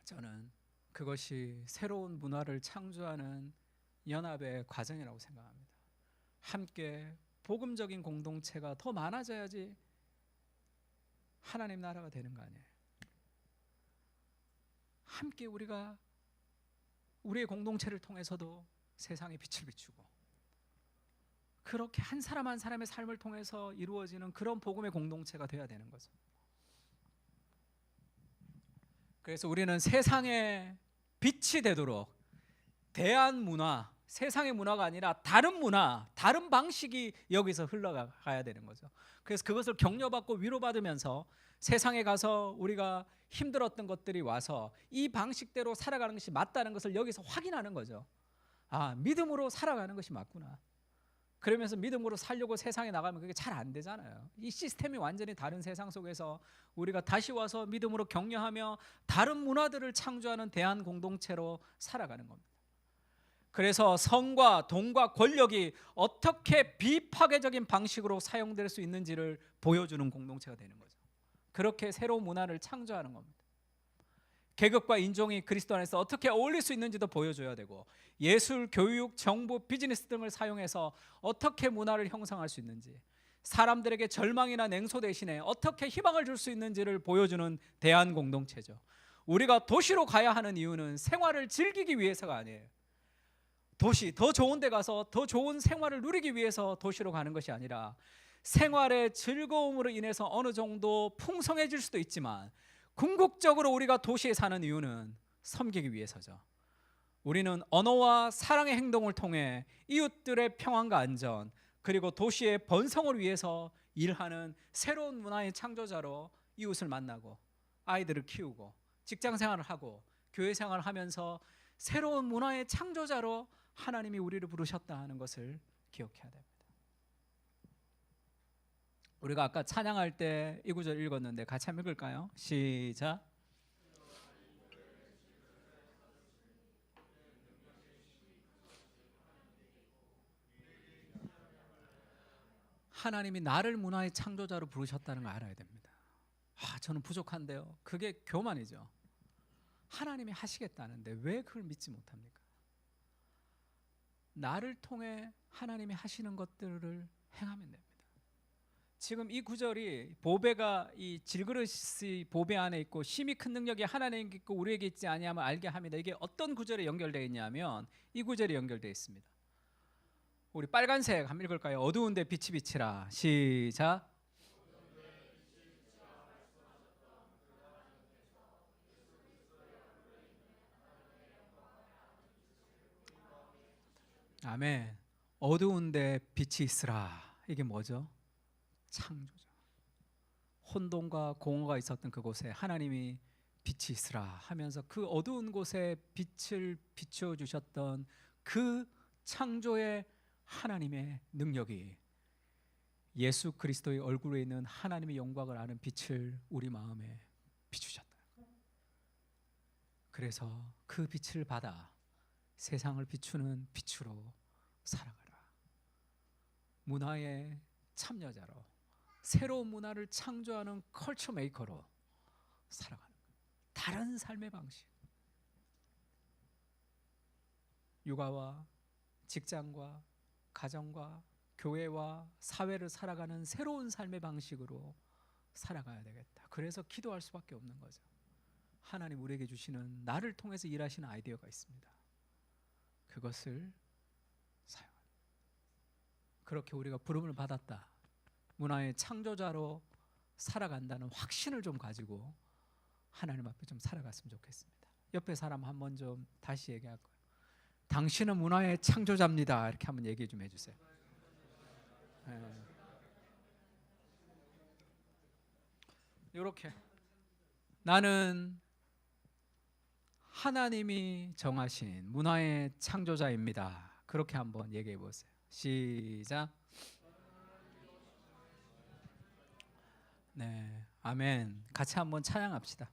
저는 그것이 새로운 문화를 창조하는 연합의 과정이라고 생각합니다. 함께 복음적인 공동체가 더 많아져야지 하나님 나라가 되는 거 아니에요. 함께 우리가 우리의 공동체를 통해서도 세상에 빛을 비추고, 그렇게 한 사람 한 사람의 삶을 통해서 이루어지는 그런 복음의 공동체가 되어야 되는 거죠. 그래서 우리는 세상의 빛이 되도록 대한 문화, 세상의 문화가 아니라 다른 문화, 다른 방식이 여기서 흘러가야 되는 거죠. 그래서 그것을 격려받고 위로받으면서 세상에 가서 우리가 힘들었던 것들이 와서 이 방식대로 살아가는 것이 맞다는 것을 여기서 확인하는 거죠. 아, 믿음으로 살아가는 것이 맞구나. 그러면서 믿음으로 살려고 세상에 나가면 그게 잘 안 되잖아요. 이 시스템이 완전히 다른 세상 속에서 우리가 다시 와서 믿음으로 격려하며 다른 문화들을 창조하는 대한 공동체로 살아가는 겁니다. 그래서 성과 돈과 권력이 어떻게 비파괴적인 방식으로 사용될 수 있는지를 보여주는 공동체가 되는 거죠. 그렇게 새로운 문화를 창조하는 겁니다. 계급과 인종이 그리스도 안에서 어떻게 어울릴 수 있는지도 보여줘야 되고, 예술, 교육, 정부, 비즈니스 등을 사용해서 어떻게 문화를 형성할 수 있는지, 사람들에게 절망이나 냉소 대신에 어떻게 희망을 줄 수 있는지를 보여주는 대한 공동체죠. 우리가 도시로 가야 하는 이유는 생활을 즐기기 위해서가 아니에요. 도시, 더 좋은 데 가서 더 좋은 생활을 누리기 위해서 도시로 가는 것이 아니라 생활의 즐거움으로 인해서 어느 정도 풍성해질 수도 있지만 궁극적으로 우리가 도시에 사는 이유는 섬기기 위해서죠. 우리는 언어와 사랑의 행동을 통해 이웃들의 평안과 안전, 그리고 도시의 번성을 위해서 일하는 새로운 문화의 창조자로 이웃을 만나고 아이들을 키우고 직장 생활을 하고 교회 생활을 하면서 새로운 문화의 창조자로 하나님이 우리를 부르셨다 하는 것을 기억해야 됩니다. 우리가 아까 찬양할 때 이 구절 읽었는데 같이 한번 읽을까요? 시작. 하나님이 나를 문화의 창조자로 부르셨다는 걸 알아야 됩니다. 아, 저는 부족한데요. 그게 교만이죠. 하나님이 하시겠다는데 왜 그걸 믿지 못합니까? 나를 통해 하나님이 하시는 것들을 행하면 됩니다. 지금 이 구절이 보배가 이 질그릇이 보배 안에 있고 심히 큰 능력이 하나님께 있고 우리에게 있지 아니하면 알게 합니다. 이게 어떤 구절에 연결되어 있냐면 이 구절에 연결되어 있습니다. 우리 빨간색 한번 읽을까요? 어두운 데 빛이 비치라. 시작. 아멘. 어두운 데 빛이 있으라. 이게 뭐죠? 창조죠. 혼돈과 공허가 있었던 그곳에 하나님이 빛이 있으라 하면서 그 어두운 곳에 빛을 비추어 주셨던 그 창조의 하나님의 능력이 예수 그리스도의 얼굴에 있는 하나님의 영광을 아는 빛을 우리 마음에 비추셨다. 그래서 그 빛을 받아 세상을 비추는 빛으로 살아가라. 문화의 참여자로, 새로운 문화를 창조하는 컬처 메이커로 살아가는 거예요. 다른 삶의 방식. 육아와 직장과 가정과 교회와 사회를 살아가는 새로운 삶의 방식으로 살아가야 되겠다. 그래서 기도할 수밖에 없는 거죠. 하나님 우리에게 주시는 나를 통해서 일하시는 아이디어가 있습니다. 그것을 사용합니다. 그렇게 우리가 부름을 받았다. 문화의 창조자로 살아간다는 확신을 좀 가지고 하나님 앞에 좀 살아갔으면 좋겠습니다. 옆에 사람 한번 좀 다시 얘기할 거예요. 당신은 문화의 창조자입니다. 이렇게 한번 얘기 좀 해주세요. 네. 이렇게 나는 하나님이 정하신 문화의 창조자입니다. 그렇게 한번 얘기해 보세요. 시작. 네, 아멘. 같이 한번 찬양합시다.